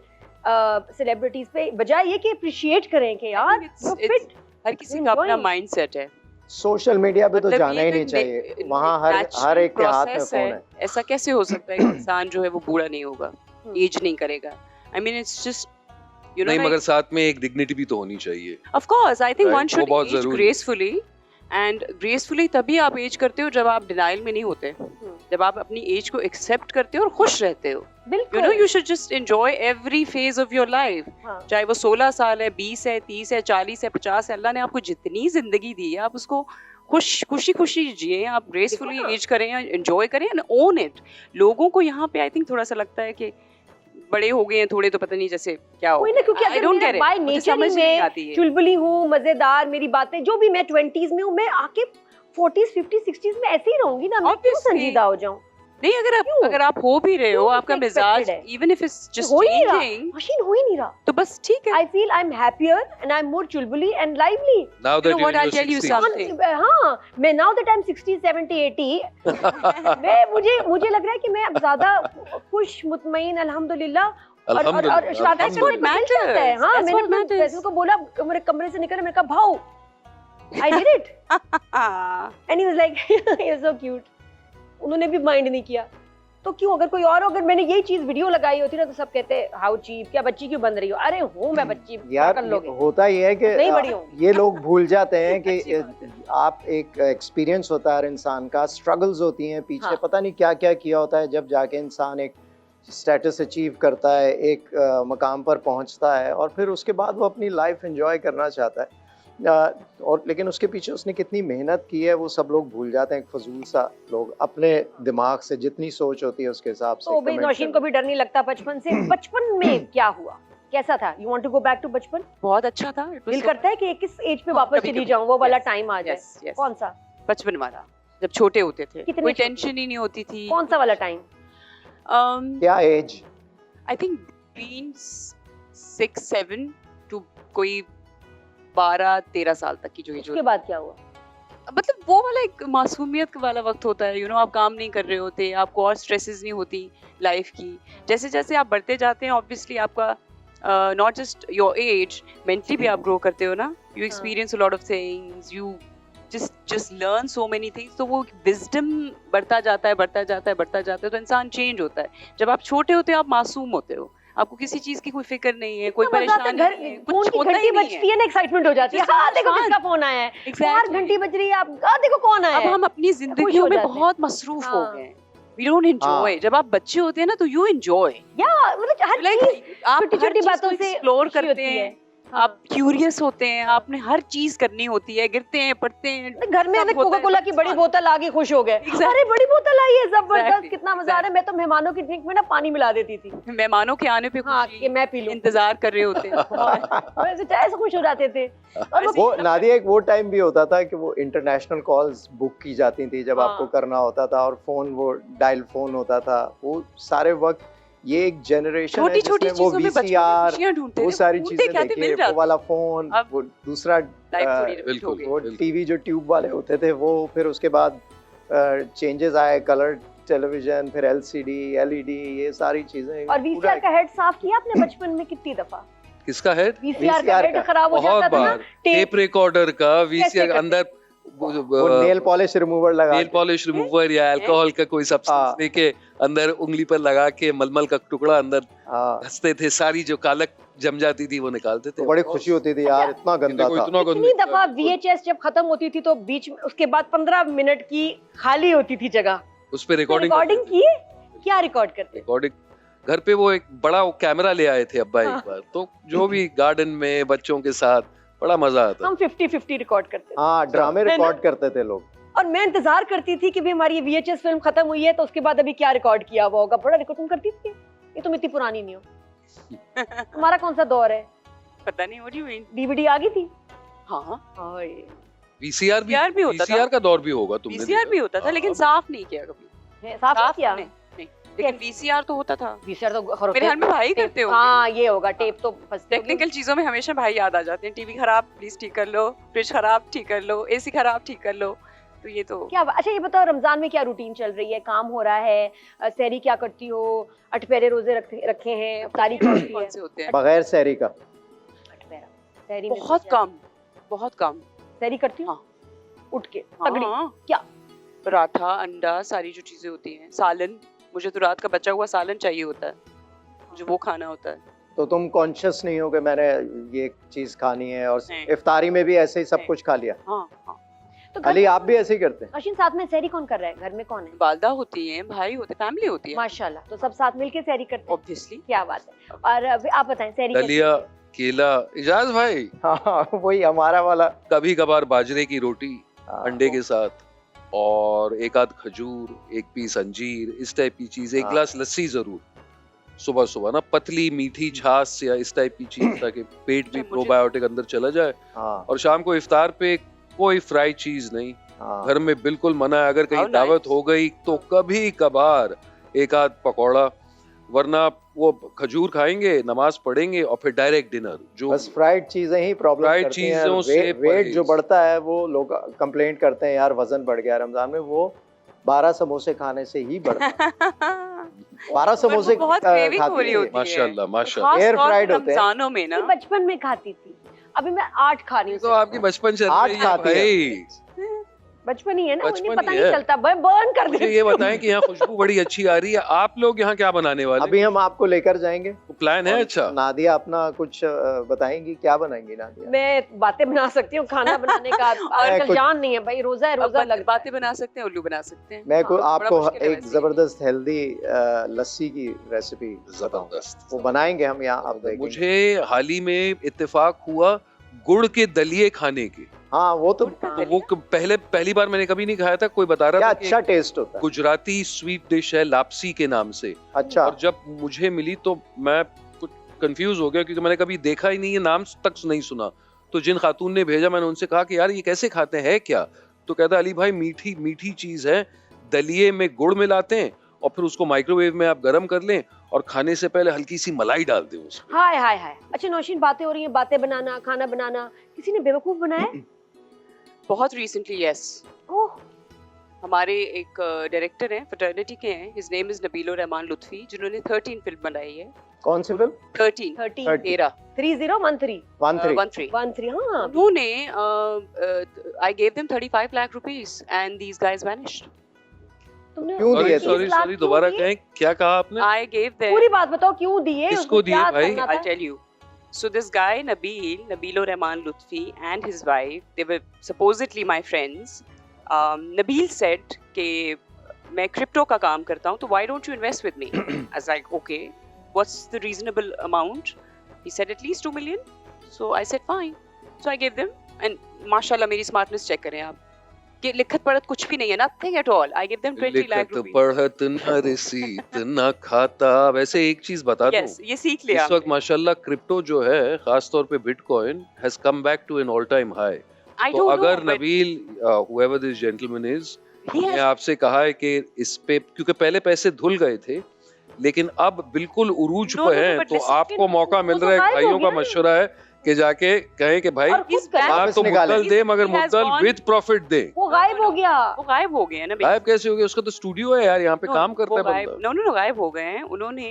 सेलिब्रिटीज पे, बजाय ये कि अप्रिशिएट करें कि यार फिट। हर किसी का अपना माइंडसेट है। सोशल मीडिया पे तो जाना ही नहीं चाहिए, वहाँ हर एक के हाथ में फोन है। ऐसा कैसे हो सकता है कि इंसान जो है वो बूढ़ा नहीं होगा, एज नहीं करेगा? आई मीन इट्स जस्ट नहीं, मगर साथ में एक डिग्निटी भी तो होनी चाहिए। Of course I think one should age gracefully, and gracefully तभी आप एज करते हो जब आप डिनाइल में नहीं होते, जब आप अपनी एज को एक्सेप्ट करते हो और खुश रहते हो। You know you should just enjoy every phase of your life, चाहे वो 16 साल है, 20 है, 30 है, 40 है, 50 है। अल्लाह ने आपको जितनी जिंदगी दी है आप उसको खुशी जिए, आप ग्रेसफुली एज करें, एंजॉय करें एंड ओन इट। लोगों को यहाँ पे आई थिंक थोड़ा सा लगता है कि बड़े हो गए हैं थोड़े, तो पता नहीं जैसे क्या हो, क्योंकि I don't get it, by nature में चुलबुली हूँ, मजेदार, मेरी बातें जो भी, मैं 20s में हूँ, मैं आके 40s 50s 60s में ऐसे ही रहूंगी ना, मैं क्यों संजीदा हो जाऊं? नहीं, अगर आप हो भी रहे हो, आपका मिजाज even if it's just changing, machine हो ही नहीं रहा, तो बस ठीक है। I feel I am happier and I am more चुलबुली and lively now that what I tell you something. हां, मैं नाउ दैट आई एम 60 70 80 मैं मुझे लग रहा है कि मैं अब ज्यादा खुश मुतमईन अल्हम्दुलिल्लाह और शादी है। हाँ, मैंने फैसल को बोला, मेरे कमरे से निकले, मैंने कहा भाऊ I did it and he was like you're so cute। उन्होंने भी माइंड नहीं किया। तो क्यों, अगर कोई और, अगर मैंने यही चीज वीडियो लगाई होती ना तो सब कहते हाउ चीप, क्या बच्ची क्यों बन रही हो? अरे हूँ मैं बच्ची, यार कर लोगे? होता ही है कि नहीं बड़ी हूँ। ये लोग भूल जाते हैं कि आप एक एक्सपीरियंस होता है हर इंसान का, स्ट्रगल्स होती हैं पीछे। हाँ। पता नहीं क्या क्या किया होता है, जब जाके इंसान एक स्टेटस अचीव करता है, एक मकाम पर पहुंचता है, और फिर उसके बाद वो अपनी लाइफ एंजॉय करना चाहता है, और लेकिन उसके पीछे उसने कितनी मेहनत की है वो सब लोग भूल जाते हैं। फजूल सा लोग अपने दिमाग से जितनी सोच होती है उसके हिसाब से। तो भाई नौशीन को भी डर नहीं लगता बचपन से? बचपन में क्या हुआ, कैसा था? You want to go back to बचपन? बहुत अच्छा था। दिल करता है कि किस एज पे वापस चली जाऊं, वो वाला टाइम आ जाए। कौन सा? बचपन वाला, जब छोटे होते थे, कोई टेंशन ही नहीं होती थी। कौन सा वाला टाइम? क्या age? I think been 6 7 to कोई 12-13 साल तक की जो उसके बाद क्या हुआ? मतलब वो वाला एक मासूमियत वाला वक्त होता है, यू नो, आप काम नहीं कर रहे होते, आपको और स्ट्रेसेस नहीं होती लाइफ की। जैसे जैसे आप बढ़ते जाते हैं ऑब्वियसली आपका not just your age, mentally भी आप ग्रो करते हो ना, you experience a lot of things, you just learn so many things। तो वो विजडम बढ़ता जाता है, तो इंसान चेंज होता है। जब आप छोटे होते हो आप मासूम होते हो, आपको किसी चीज की कोई फिक्र नहीं है, कोई कितना मजा आता है, परेशानी नहीं है, फोन कुछ की होता घंटी ही नहीं बजती है। है ना, एक्साइटमेंट हो जाती है, Just हाँ देखो fun. किसका फोन आया है, 4 Exactly. घंटी बज रही है, आप देखो कौन आया अब है। हम अपनी खुश जिंदगियों हो में जाते हैं। बहुत मसरूफ हो हाँ। गए हैं। We don't enjoy. हाँ। जब आप बच्चे होते हैं ना तो यू एंजॉय, या मतलब हर लाइक चीज आप छोटी-छोटी हर चीज बातों को से एक्सप्लोर खुशी करते होती है। हैं, आप क्यूरियस होते हैं, आपने हर चीज करनी होती है, गिरते हैं, पड़ते हैं, घर में सब होता कोका है, कोला की it's बड़ी fun. बोतल आ गई, खुश हो गए, Exactly. अरे बड़ी बोतल आई है, जबरदस्त, Exactly. कितना मजा आ रहा है। मैं तो मेहमानों की ड्रिंक में ना पानी मिला देती थी, मेहमानों के आने पे हाँ खुशी, कि मैं पी लूं। इंतजार कर रहे होते हैं। वैसे चाय से खुश हो जाते थे। और वो नादिया, एक वो टाइम भी होता था कि वो इंटरनेशनल कॉल्स बुक की जाती थी जब हाँ। आपको करना होता था, और फोन वो डायल फोन होता था, वो सारे वक्त ये एक जनरेशन है छोटी छोटी जिसमें वो चीजों में बचपन में VCR, खुशियां ढूंढते वो थे, सारी ढूंढते चीजें क्या थे, देखिए, मिल वो जाते। वाला फोन, अब वो दूसरा लाइफ थोड़ी रिपीट हो बिल्कुल, गई। वो बिल्कुल। टीवी जो ट्यूब वाले होते थे वो, फिर उसके बाद चेंजेस आए, कलर टेलीविजन, फिर LCD, LED, ये सारी चीजें। और VCR का हेड साफ किया आपने बचपन में कितनी दफा? किसका है? VCR का हेड का। खराब हो बहुत जाता था ना, बार टेप रिकॉर्डर का VCR करते? अंदर वो नेल पॉलिश रिमूवर लगा नेल के। पॉलिश रिमूवर या अल्कोहल का कोई हाँ। सब्सटेंस लेके अंदर उंगली पर लगा के मलमल का टुकड़ा अंदर हाँ, घसते थे, सारी जो कालक जम जाती थी वो निकालते थे। तो बड़ी खुशी होती थी यार, इतना गंदा देखो था। इतना कितनी दफा VHS जब खत्म होती थी तो बीच में उसके बाद 15 मिनट की खाली होती थी जगह, उस पे रिकॉर्डिंग की क्या रिकॉर्ड करते? रिकॉर्डिंग घर पे वो एक बड़ा वो कैमरा ले आए थे अब्बा हाँ। एक बार, तो जो भी गार्डन में बच्चों के साथ बड़ा मजा आता। हम 50-50 रिकॉर्ड करते थे। हाँ, ड्रामे है ना? रिकॉर्ड करते थे लोग। और मैं इंतजार करती थी कि भी हमारी VHS फिल्म खत्म हुई है तो उसके बाद अभी क्या रिकॉर्ड किया हुआ होगा, बड़ा रिकॉर्ड तुम करती थी। ये तुम इतनी पुरानी नहीं हो। तुम्हारा कौन सा दौर है? पता नहीं, what do you mean? DVD आ गई थी? हाँ, हाय, VCR भी होता था। VCR का दौर भी होगा तुमने VCR देखा? भी होता था हाँ, लेकिन हाँ। साफ नहीं किया कभी। साफ नहीं किया? नहीं, लेकिन VCR तो होता था। VCR तो खरोटे- मेरे ख्याल में भाई करते होंगे। हाँ ये होगा, टेप तो फंसते होंगे। टेक्निकल चीजों में हमेशा भाई याद आ जाते हैं। टीवी खराब, प्लीज ठीक कर लो, फ्रिज खराब, ठीक कर लो, AC खराब, ठीक कर लो। तो ये तो क्या अच्छा ये बताओ, रमजान में क्या रूटीन चल रही है, काम हो रहा है, सहरी क्या करती हो, अठपेरे रोजे रखे हैं, इफ्तारी क्या होती कौन है? से होते हैं? बगैर सहरी का। अठपेरा सहरी में बहुत तो क्या- कम, बहुत कम। सहरी करती हूँ हाँ। उठ के तगड़ी। हाँ, क्या? पराठा, अंडा, सारी जो चीजें होती हैं, सालन। मुझे तो रात का बचा हुआ सालन चाहिए होता है, मुझे वो खाना होता है। तो तुम कॉन्शियस नहीं हो कि मैंने ये चीज खानी है, और नहीं। इफ्तारी में भी ऐसे ही सब नहीं। कुछ खा लिया। हाँ हाँ, तो अली, आप भी ऐसे ही करते हैं? अश्विन साथ में सहरी कौन कर रहा है? घर में कौन है? वालदा होती हैं, भाई होते, फैमिली होती है, माशाल्लाह, तो सब साथ मिलके सहरी करते हैं। ऑब्वियसली। क्या बात है। और अभी आप बताएं सहरी कैसे दलिया, होती है? केला, इजाज भाई हाँ, वही हमारा वाला। कभी कभार बाजरे की रोटी हाँ, अंडे के साथ, और एक आध खजूर, एक पीस अंजीर, इस टाइप की चीज, एक हाँ। गिलास लस्सी जरूर सुबह सुबह ना, पतली मीठी छाछ या इस टाइप की चीज, ताकि पेट भी मुझे- प्रोबायोटिक अंदर चला जाए। हाँ, और शाम को इफ्तार पे कोई फ्राई चीज नहीं, हाँ। घर में बिल्कुल मना है। अगर कहीं How दावत nice. हो गई तो कभी कभार एक आध पकौड़ा, वरना वो खजूर खाएंगे, नमाज पढ़ेंगे और फिर डायरेक्ट डिनर। जो बस फ्राइड चीजें ही प्रॉब्लम Fried करती हैं। चीजों से वेट परहेज। जो बढ़ता है वो लोग कंप्लेंट करते हैं, यार वजन बढ़ गया रमजान में, वो 12 समोसे खाने से ही बढ़ता है। 12 समोसे वो बहुत craving हो खाती रही है। होती है। माशाल्लाह माशाल्लाह। Air fried होते हैं। रमजानों में ना ये बचपन में खाती थी, अभी मैं 8 खा रही ये हूँ। तो आपकी बचपन चल आठ रही है खाती है। भाई। बचपन ही है ना, मुझे बचपन पता ही नहीं है। चलता, बर्न कर मुझे देती ये हूँ। बताएं कि यहाँ खुशबू बड़ी अच्छी आ रही है, आप लोग यहाँ क्या बनाने वाले? अभी हम आपको लेकर जाएंगे। प्लान है? और अच्छा, नादिया अपना कुछ बताएंगी, क्या बनाएंगी नादिया? मैं बातें बना सकती हूँ, खाना बनाने का आजकल कुछ- जान नहीं है भाई, रोजा है, रोजा लग बातें बना सकते हैं, उल्लू बना सकते हैं। मैं हाँ, आपको मुश्किल है एक वैसे। जबरदस्त हेल्दी लस्सी की रेसिपी बताऊंगा, जबरदस्त। वो बनाएंगे हम यहाँ, आप देखेंगे। मुझे हाल ही में इत्तेफाक हुआ गुड़ के दलिए खाने के। हाँ, वो तो तो वो पहली बार मैंने कभी नहीं खाया था। कोई बता रहा क्या था कि अच्छा टेस्ट होता है। गुजराती स्वीट डिश है लापसी के नाम से। अच्छा, और जब मुझे मिली तो मैं कुछ कंफ्यूज हो गया, क्योंकि मैंने कभी देखा ही नहीं है, नाम तक नहीं सुना। तो जिन खातून ने भेजा, मैंने उनसे कहा कि यार ये कैसे खाते हैं क्या? तो कहता अली भाई मीठी मीठी चीज है, दलिए में गुड़ मिलाते हैं और फिर उसको माइक्रोवेव में आप गर्म कर लें और खाने से पहले हल्की सी मलाई डाल दें उसमें। हाय हाय हाय। अच्छा नौशीन, बातें हो रही हैं, बातें बनाना, खाना बनाना, किसी ने बेवकूफ बनाया? बहुत रिसेंटली, यस। ओह, हमारे एक डायरेक्टर हैं, फ्रेटर्निटी के हैं, his name is Nabeel Rahman Lutfi, जिन्होंने 13 फिल्म बनाई है। कौन सी फिल्म? 13 13 13 3013 13 13 हाँ। उन्होंने I gave them 35 lakh rupees and these guys vanished. तुमने क्यों दिए? सॉरी दोबारा कहें, क्या कहा आपने? I gave them. पूरी बात बताओ, क्यों दिए? किसको दिए भाई? I'll tell you. So this guy Nabil Rahman Lutfi and his wife, they were supposedly my friends. Nabil said कि मैं क्रिप्टो का काम करता हूँ, तो why don't you invest with me? I was like, okay, what's the reasonable amount? He said at least 2 million. So I said fine. So I gave them, and माशाल्लाह मेरी smartness check करें आप कि लिखत पढ़त कुछ भी नहीं है, nothing at all. I gave them 20 lakh लिखत rupees. पढ़त न रसीद न खाता। वैसे एक चीज बता दूं, Yes, ये सीख लिया इस वक्त माशाल्लाह क्रिप्टो जो है, खास तौर पे bitcoin has come back to an all time high. I तो don't अगर know, but Nabeel whoever this gentleman is, he ने has आपसे कहा है कि इस पे, क्योंकि पहले पैसे धुल गए थे लेकिन अब बिल्कुल उरूज No, पे no, no, हैं, but तो listen, आपको मौका मिल तो रहा है। गायब हो भाइयों का गया। मशवरा है कि जाके कहें कि भाई और He's खुद कर- ना वापस तो निकालें। मुद्दल दे, मगर He has मुद्दल gone- विद प्रॉफिट दे। वो गायब हो गया। वो गायब हो गए हैं ना भाई। गायब कैसे हो गया? उसका तो स्टूडियो है यार, यहाँ पे काम करता है बंदा। नो गायब हो गए हैं। उन्होंने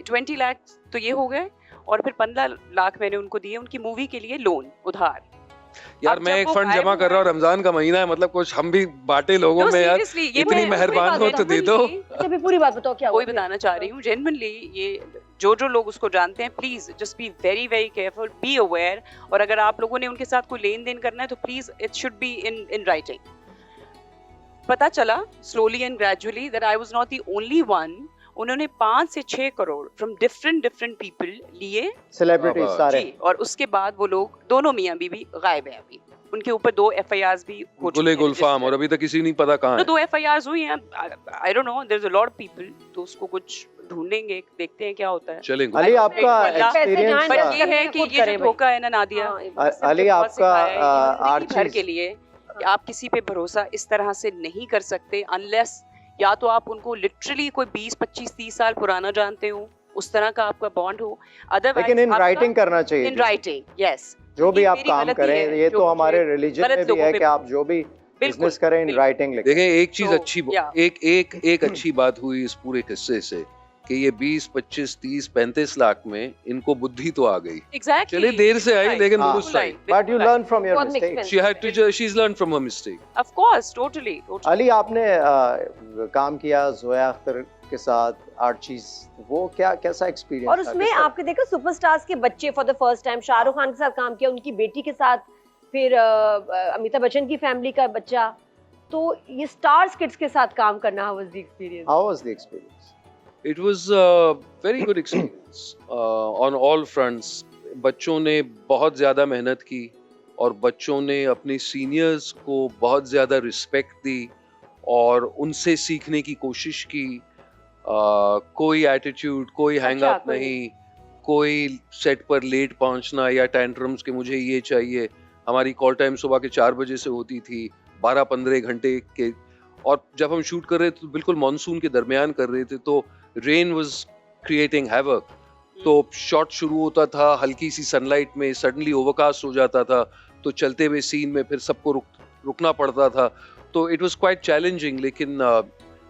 20 लाख तो ये हो गए, और फिर 15 लाख मैंने उनको दिए उनकी मूवी के लिए लोन उधार। यार अब मैं जब एक वो फंड गायब जमा हो कर रहा हूँ, गए- रमजान का महीना है, मतलब कुछ हम भी बांटे लोगों No, में यार। seriously, ये इतनी मैं- मेहरबान पूरी हो बात तो दे दो। genuinely- अच्छा, अभी पूरी बात बताओ क्या हुआ वही फिर? बताना चाह रही हूँ, जेन्युइनली ये जो लोग उसको जानते हैं, please just be very very careful, be aware. और अगर आप लोगों ने उनके साथ कोई लेन देन करना है तो please it should be in writing. पता चला slowly and gradually that I was not the only one. उन्होंने 5 से 6 करोड़ फ्रॉम डिफरेंट पीपल लिए सेलिब्रिटी बाबा। सारे। जी, और उसके बाद वो लोग दोनों मियां बीवी गायब हैं अभी। उनके ऊपर 2 FIRs भी हो चुकी गुले हैं गुलफाम, और registered। अभी तक किसी नहीं पता कहाँ तो है। 2 FIRs हुई हैं। I don't know, there is a lot of people, तो उसको कुछ ढूंढेंगे, देखते हैं क्या होता है। चलेंगे। अली आपका अल्लाह- पैसे एक्सपीरियंस जाएं, पर बस ये है करने कि खुद ये करे जो भाई। धोखा है ना नादिया, हाँ, इससे अली मुझे बहुत आपका सिखाया है, ये आर जिंदगी भर चीज के लिए कि आप किसी पे भरोसा इस तरह से नहीं कर सकते अनलेस या तो आप उनको लिटरली कोई 20 25 30 साल पुराना जानते हो, उस तरह का आपका बॉन्ड हो। लेकिन इन राइटिंग करना चाहिए। In writing, yes. जो भी ये आप मेरी काम गलती करें, है, ये जो तो मुझे हमारे रिलीजन गलत में भी लोगों है पे- कि आप जो भी बिजनेस करें इन बिल्कुल। राइटिंग लिखें। देखें एक चीज तो, अच्छी, या। एक अच्छी बात हुई इस पूरे किस्से से कि ये 20 25 30 35 लाख में इनको बुद्धि तो आ गई। एग्जैक्टली। चले देर से आई लेकिन हाँ। दुरुस्त आई। But you learn from your बहुत mistakes. expensive। She had to, she's learned from her mistake. Of course, totally. Ali आपने काम किया जोया अख्तर के साथ आर्चीज, वो क्या कैसा एक्सपीरियंस और उसमें आपके देखो सुपरस्टार्स के बच्चे for the first time, Shahrukh Khan के साथ काम किया, उनकी बेटी के साथ, फिर अमिताभ बच्चन की फैमिली का बच्चा, तो ये स्टार्स किड्स के साथ काम करना, how was the experience? How was the experience? It was a very good experience on all fronts. बच्चों ने बहुत ज़्यादा मेहनत की और बच्चों ने अपने सीनियर्स को बहुत ज़्यादा रिस्पेक्ट दी और उनसे सीखने की कोशिश की। कोई एटीट्यूड, कोई हैंग अप कोई नहीं, कोई सेट पर लेट पहुंचना या टैंट्रम्स कि मुझे ये चाहिए। हमारी कॉल टाइम सुबह के 4 बजे से होती थी, 12-15 घंटे के, और जब हम शूट कर रहे थे तो बिल्कुल मॉनसून के दरमियान कर रहे थे, तो रेन वाज क्रिएटिंग हैवक। तो शॉट शुरू होता था हल्की सी सनलाइट में, सडनली ओवरकास्ट हो जाता था, तो चलते हुए सीन में फिर सबको रुकना पड़ता था। तो इट वाज क्वाइट चैलेंजिंग, लेकिन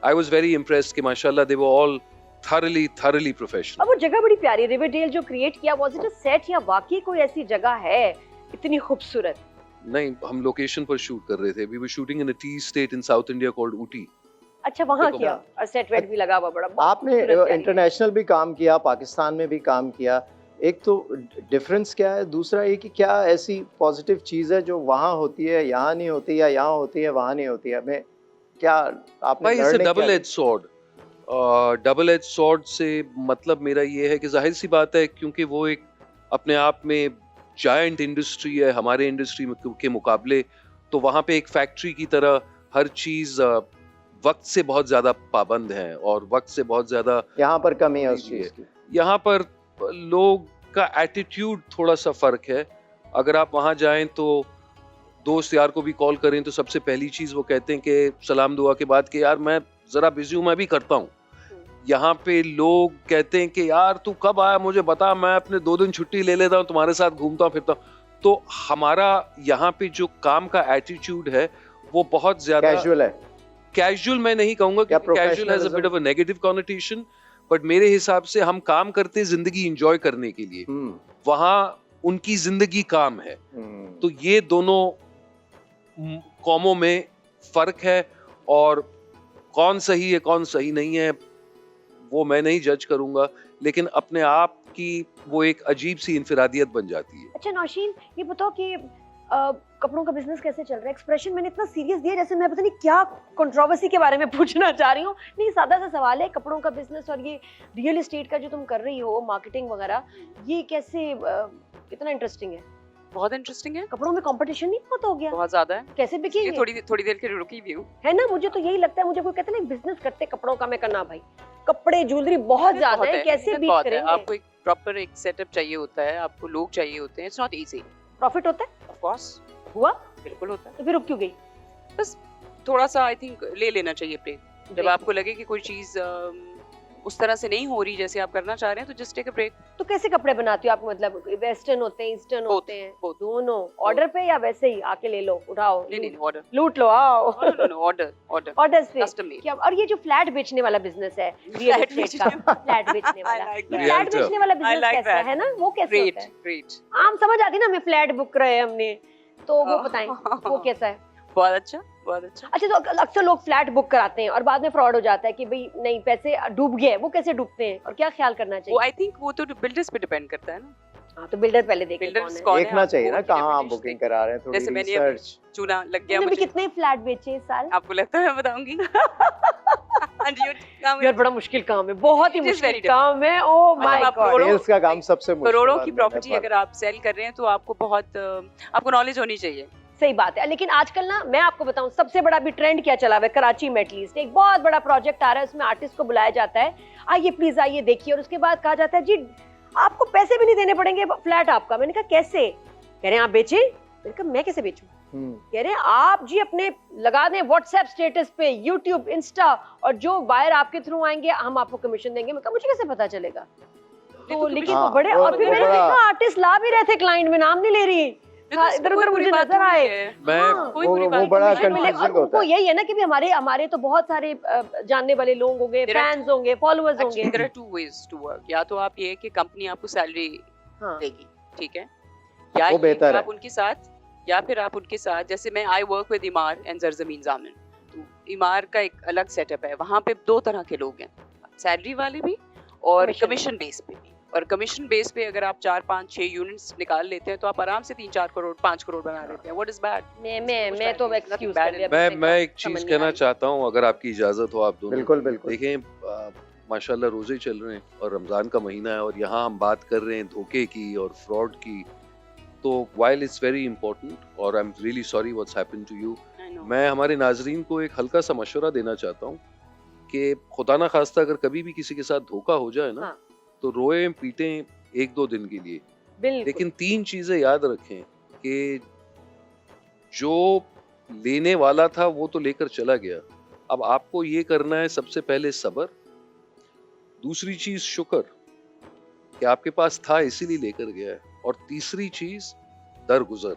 आई वाज वेरी इम्प्रेस्ड कि माशाल्लाह दे वर ऑल thoroughly professional. अब वो जगह बड़ी प्यारी, रिवरडेल जो क्रिएट किया, वाज इट अ सेट या वाकई कोई ऐसी जगह है इतनी खूबसूरत? नहीं, हम लोकेशन पर शूट कर रहे थे। We were shooting in a tea state in South India called Ooty. अच्छा, वहाँ देखो, किया और सेट वेट भी लगा हुआ बड़ा। बहुत आपने खूबसूरत प्यारी है। इंटरनेशनल भी काम किया, पाकिस्तान में भी काम किया, एक तो डिफरेंस क्या है, दूसरा ये कि क्या ऐसी पॉजिटिव चीज़ है जो वहाँ होती है यहाँ नहीं होती, या यहाँ होती है वहाँ नहीं होती है? हमें क्या आपने भाई, it's a learning क्या double की? edged sword. Double edge sword से मतलब मेरा ये है कि जाहिर सी बात है, क्योंकि वो एक अपने आप में जायंट इंडस्ट्री है हमारे इंडस्ट्री के मुकाबले, तो वहाँ पे एक फैक्ट्री की तरह हर चीज़ वक्त से बहुत ज़्यादा पाबंद है और वक्त से बहुत ज़्यादा। यहाँ पर कमी है उस जी, चीज़ की। यहाँ पर लोग का एटीट्यूड थोड़ा सा फ़र्क है। अगर आप वहाँ जाएं तो दोस्त यार को भी कॉल करें तो सबसे पहली चीज़ वो कहते हैं कि सलाम दुआ के बाद कि यार मैं ज़रा बिजी हूँ, मैं भी करता हूँ। यहाँ पे लोग कहते हैं कि यार तू कब आया मुझे बता, मैं अपने 2 दिन छुट्टी ले लेता हूँ, तुम्हारे साथ घूमता हूँ फिरता हूँ। तो हमारा यहाँ पे जो काम का एटीट्यूड है वो बहुत ज्यादा कैजुअल है। कैजुअल मैं नहीं कहूंगा कि या casual has a bit of a negative connotation, but मेरे हिसाब से हम काम करते जिंदगी एंजॉय करने के लिए, वहाँ उनकी जिंदगी काम है। तो ये दोनों कौमों में फर्क है और कौन सही है कौन सही नहीं है वो मैं नहीं जज करूंगा, लेकिन अपने आप की वो एक अजीब सी इनफिरादियत बन जाती है। अच्छा नौशीन, ये बताओ कि कपड़ों का बिजनेस कैसे चल रहा है? एक्सप्रेशन मैंने इतना सीरियस दिया जैसे मैं पता नहीं क्या कंट्रोवर्सी के बारे में पूछना चाह रही हूँ। नहीं, सादा सा सवाल है, कपड़ों का बिजनेस और ये रियल एस्टेट का जो तुम कर रही हो, मार्केटिंग वगैरह, ये कैसे कितना इंटरेस्टिंग है? बहुत इंटरेस्टिंग है। कपड़ों में कंपटीशन नहीं बहुत हो गया? बहुत ज्यादा है। कैसे बिकेंगे? थोड़ी देर के रुकी भी हूँ, है ना, मुझे तो यही लगता है। मुझे कोई कहते ना बिजनेस करते कपड़ों का, मैं करना भाई कपड़े ज्वेलरी बहुत ज्यादा है, कैसे बीट करेंगे? आपको एक प्रॉपर एक सेटअप चाहिए होता है, आपको लोग चाहिए होते हैं। It's not easy. प्रॉफिट होता है? ऑफ कोर्स हुआ, बिल्कुल होता है। तो फिर रुक क्यों गई? बस थोड़ा सा आई थिंक ले लेना चाहिए ब्रेक। जब ब्रेक। आपको लगे कि कोई चीज उस तरह से नहीं हो रही जैसे आप करना चाह रहे हैं, तो जस्ट टेक अ ब्रेक। तो कैसे कपड़े बनाती हो आप? मतलब वेस्टर्न होते हैं, ईस्टर्न Both, होते हैं? both. दोनों ऑर्डर पे या वैसे ही आके ले लो, उठाओ, नहीं ऑर्डर, लूट लो, आओ नो ऑर्डर ऑर्डर्स पे? Custom made. क्या? और ये जो फ्लैट बेचने वाला बिजनेस है, रियल एस्टेट का फ्लैट बेचने वाला, I like ये that. फ्लैट बेचने वाला बिजनेस like कैसा that. है ना, वो कैसे ग्रेट होता है? ग्रेट, आम समझ आती ना, हमें फ्लैट बुक करे हैं हमने, तो वो बताएं वो कैसा है? बहुत अच्छा बहुत अच्छा। अच्छा, तो अक्सर लोग फ्लैट बुक कराते हैं और बाद में फ्रॉड हो जाता है कि भाई नहीं पैसे डूब गए, वो कैसे डूबते हैं और क्या ख्याल करना वो चाहिए? आई थिंक वो तो बिल्डर्स पे डिपेंड करता है ना। हाँ, तो बिल्डर पहले देखें Builders कौन है। देखना चाहिए ना कहाँ आप बुकिंग करा रहे हैं, थोड़ी जैसे मैंने रिसर्च। चूना लग गया तुमने भी मुझे। कितने फ्लैट बेचे इस साल? आपको लगता है मैं बताऊंगी? यार बड़ा मुश्किल काम है, बहुत ही It is मुश्किल very काम है। ओह मतलब माय आप गॉड, करोड़ों- सेल्स का काम सबसे मुश्किल करोड़ों बात की मैंने प्रॉपर्टी पर- अगर आप सेल कर रहे हैं तो आपको बहुत आपको नॉलेज होनी चाहिए। सही बात है। लेकिन आजकल ना मैं आपको बताऊं सबसे बड़ा भी ट्रेंड क्या चला हुआ है, कराची में एटलीस्ट एक बहुत बड़ा प्रोजेक्ट आ रहा है, उसमें आर्टिस्ट को बुलाया जाता है, आइए प्लीज आइए देखिए, और उसके बाद कहा जाता है जी आपको पैसे भी नहीं देने पड़ेंगे, फ्लैट आपका। मैंने कहा कैसे? कह रहे हैं आप बेचे। मैंने कहा मैं कैसे बेचूं? कह रहे हैं आप जी अपने लगा दें व्हाट्सएप स्टेटस पे, यूट्यूब, इंस्टा, और जो बायर आपके थ्रू आएंगे हम आपको कमीशन देंगे। मैं कहा मुझे कैसे पता चलेगा? तो लेकिन हाँ, वो बड़े, वो- और फिर वो मैंने बड़ा- देखा आर्टिस्ट ला भी रहे थे, क्लाइंट में नाम नहीं ले रही, इधर उधर मुझे नजर आए। मैं हाँ, कोई वो- बुरी वो बात बड़ा नहीं है। मिले, और confusing होता उनको है। यही है ना कि भी हमारे तो बहुत सारे जानने वाले लोग होंगे, There are- फैंस होंगे, फॉलोअर्स Actually, होंगे। there are two ways to work. या तो आप ये कि कंपनी आपको सैलरी हाँ, देगी, ठीक है, या वो ये बेहतर कि है। आप उनके साथ, या फिर आप उनके साथ, जैसे मैं I work with Emaar and जरजमीन जामिन, तो इमार का एक अलग सेटअप है। वहाँ पे दो तरह के लोग हैं, सैलरी वाले भी और Commission कमीशन बेस पे भी। और कमीशन बेस पे अगर आप 4 5 6 यूनिट्स निकाल लेते हैं तो आप आराम से 3 4 करोड़ 5 करोड़ बना लेते हैं। What is bad? मैं तो एक्सक्यूज bad कर in दिया। that. मैं एक चीज कहना चाहता हूँ, अगर आपकी इजाजत हो आप दोनों। बिल्कुल बिल्कुल। देखें, माशाल्लाह रोजे चल रहे हैं और रमजान का महीना है, और यहाँ हम बात कर रहे हैं धोखे की और फ्रॉड की, तो वाइल इट्स वेरी इंपॉर्टेंट और I am really sorry what's happened to you, मैं हमारे नाजरीन को एक हल्का सा मशवरा देना चाहता हूँ कि खुदा ना खास्ता अगर कभी भी किसी के साथ धोखा हो जाए ना, हाँ। तो रोए पीटें 1-2 दिन के लिए, बिल्कुल। लेकिन 3 चीजें याद रखें कि जो लेने वाला था वो तो लेकर चला गया। अब आपको ये करना है सबसे पहले सब्र, दूसरी चीज शुक्र कि आपके पास था इसीलिए लेकर गया है, और तीसरी चीज दरगुजर,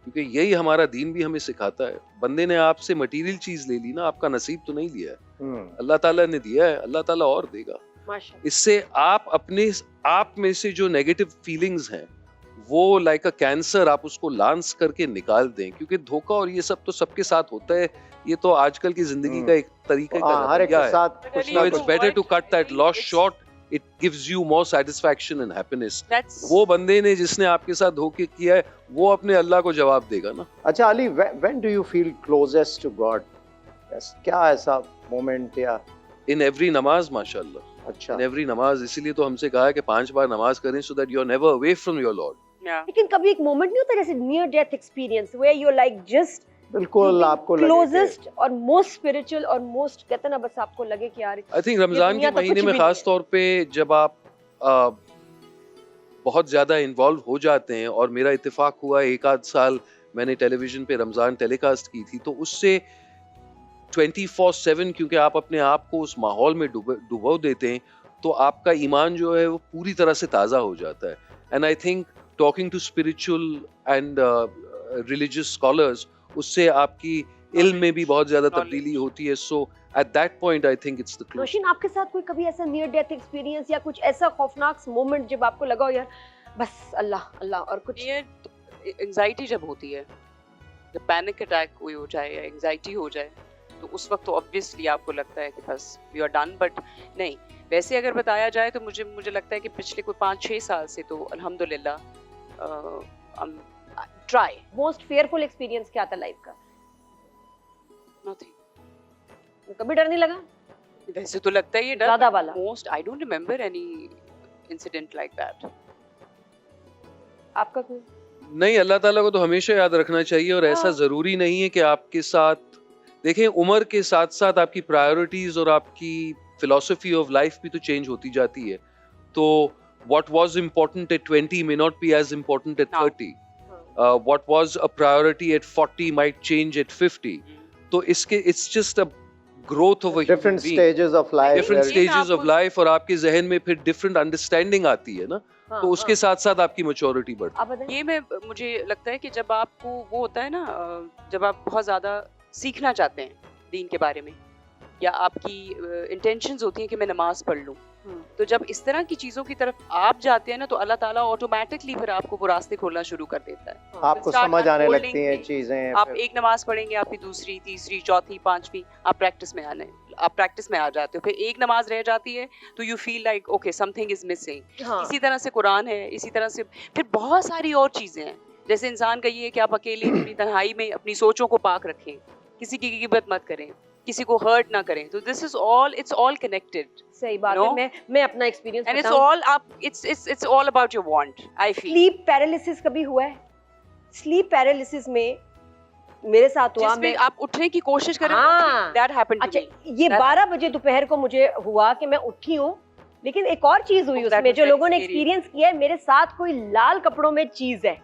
क्योंकि यही हमारा दीन भी हमें सिखाता है। बंदे ने आपसे मटेरियल चीज ले ली ना, आपका नसीब तो नहीं लिया है, अल्लाह ताला ने दिया है, अल्लाह ताला और देगा। माशाल्लाह। इससे आप अपने आप में से जो नेगेटिव फीलिंग्स हैं वो लाइक अ कैंसर आप उसको लांस करके निकाल दें, क्योंकि धोखा और ये सब तो सबके साथ होता है, ये तो आजकल की जिंदगी का एक तरीके का हर एक रवैया के है। साथ कुछ So ना it's कुछ। better to cut that loss short. It gives you more satisfaction and happiness. That's वो बंदे ने जिसने आपके साथ धोखे किया है वो अपने अल्लाह को जवाब देगा ना। अच्छा Ali, when do you feel closest to God? क्या ऐसा मोमेंट या? In every नमाज माशाल्लाह, अच्छा in every नमाज, इसीलिए तो हमसे कहा है कि 5 बार नमाज करें so that you are never away from your Lord. yeah. लेकिन कभी एक मोमेंट नहीं होता जैसे near death experience where you like just बिल्कुल आपको लगे कि- क्लोजेस्ट और मोस्ट स्पिरिचुअल और मोस्ट, कहते ना बस आपको लगे कि यार आई थिंक रमजान दुनिया के तो महीने कुछ में भी खास नहीं तौर पे जब आप बहुत ज्यादा इन्वॉल्व हो जाते हैं, और मेरा इत्तेफाक हुआ 1 आध साल मैंने टेलीविजन पे रमजान टेलीकास्ट की थी, तो उससे 24/7 क्योंकि आप अपने आप को उस माहौल में डुबो देते हैं, तो आपका ईमान जो है वो पूरी तरह से ताज़ा हो जाता है। And I think talking to spiritual and religious scholars, उससे आपकी इल्म में भी बहुत ज्यादा तब्दीली होती है। So at that point I think it's the close. Roshan, आपके साथ कोई कभी ऐसा नियर डेथ एक्सपीरियंस या कुछ ऐसा खौफनाक मोमेंट जब आपको लगा हो यार बस अल्लाह अल्लाह, और कुछ? ये एंजाइटी जब होती है, जब पैनिक अटैक कोई हो जाए या एंजाइटी हो जाए, तो उस वक्त तो ऑब्वियसली आपको लगता है कि बस वी आर डन, बट नहीं, वैसे अगर बताया जाए तो मुझे लगता है कि पिछले कोई 5-6 साल से तो अल्हम्दुलिल्लाह ट्राई। मोस्ट फेयरफुल एक्सपीरियंस क्या था लाइफ का? नथिंग। कभी डर नहीं लगा? वैसे तो लगता ही है डर, ज्यादा वाला? Most I don't remember any incident like that. आपका कोई? नहीं, अल्लाह ताला को तो हमेशा याद रखना चाहिए, और ऐसा जरूरी नहीं है कि आपके साथ, देखें उम्र के साथ साथ आपकी प्रायोरिटीज और आपकी फिलॉसफी ऑफ लाइफ भी तो चेंज होती जाती है। तो what was important at 20 may not be as important at 30. What was a priority at 40 might change at 50. तो इसके it's just a growth of a different stages of life, different stages of life, और आपके जहन में फिर different understanding आती है ना, तो उसके साथ साथ आपकी maturity बढ़ती है। ये मुझे लगता है कि जब आपको वो होता है ना, जब आप बहुत ज्यादा सीखना चाहते हैं दीन के बारे में, या आपकी इंटेंशंस होती हैं कि मैं नमाज पढ़ लूं, तो जब इस तरह की चीजों की तरफ आप जाते हैं ना, तो अल्लाह ताला ऑटोमेटिकली फिर आपको वो रास्ते खोलना शुरू कर देता है। आपको समझ आने लगती हैं चीजें। आप एक नमाज पढ़ेंगे, आपकी दूसरी, तीसरी, चौथी, पांचवी, आप प्रैक्टिस में आ जाते हो। फिर एक नमाज रह जाती है तो you feel like okay something is missing. इसी तरह से कुरान है, इसी तरह से फिर बहुत सारी और चीजें हैं। जैसे इंसान का ये है कि आप अकेले अपनी तन्हाई में अपनी सोचों को पाक रखें, किसी की गिबत मत करें, किसी को हर्ट ना करें। तो this is all, it's all connected. सही बात है। मैं अपना experience and it's all about your want. I feel sleep paralysis कभी हुआ है? स्लीप पैरालिसिस में मेरे साथ हुआ, मैं आप उठने की कोशिश कर रहे हाँ, दैट हैपेंड टू अच्छा, ये 12 बजे दोपहर को मुझे हुआ कि मैं उठी हूँ, लेकिन एक और चीज हुई उसमें जो लोगों ने एक्सपीरियंस किया है। मेरे साथ कोई लाल कपड़ों में चीज है,